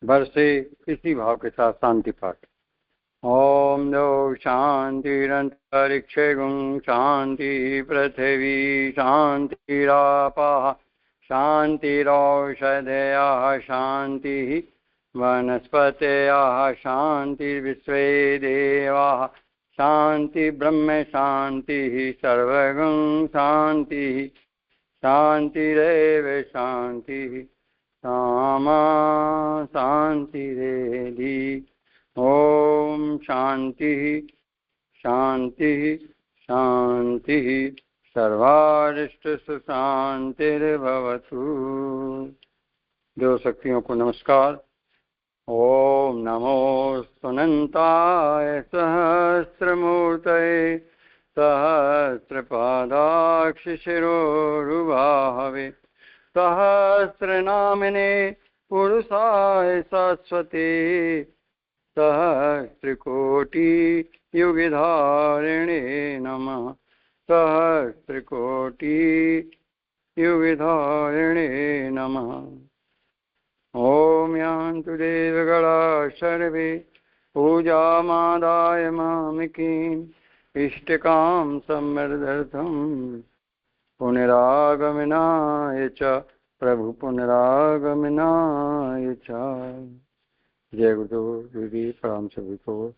बरसे, इसी भाव के साथ शांति पाठ। ओम द्यौ शांतिरंतरिक्षे गुं शांति पृथिवी शांतिरापः शांतिरौषधयः शांति वनस्पतयः शांतिर्विश्वे देवाः शांति ब्रह्म शांति सर्वगं शांति शांतिरेव शांति सामा शांतिरेधि। ओम शांति शांति शांति सर्वारिष्ट सुशांतिर्भवतु। देव शक्तियों को नमस्कार। ओम नमो सुनंताय सहस्रमूर्तये सहस्रपादाक्षिशिरोरुबाहवे सहस्रनामिने पुरुषाय शाश्वते सहस्रकोटि युगधारिणे नमः सहस्रकोटि युगधारिणे नमः। ओम यान्तु देवगणा सर्वे पूजामादाय मामिकीम् इष्टकां सम्मर्दर्थं पुनरागमनाय च प्रभु पुनरागमनाय च। जय गुरु दीदी प्रणाम सभी को।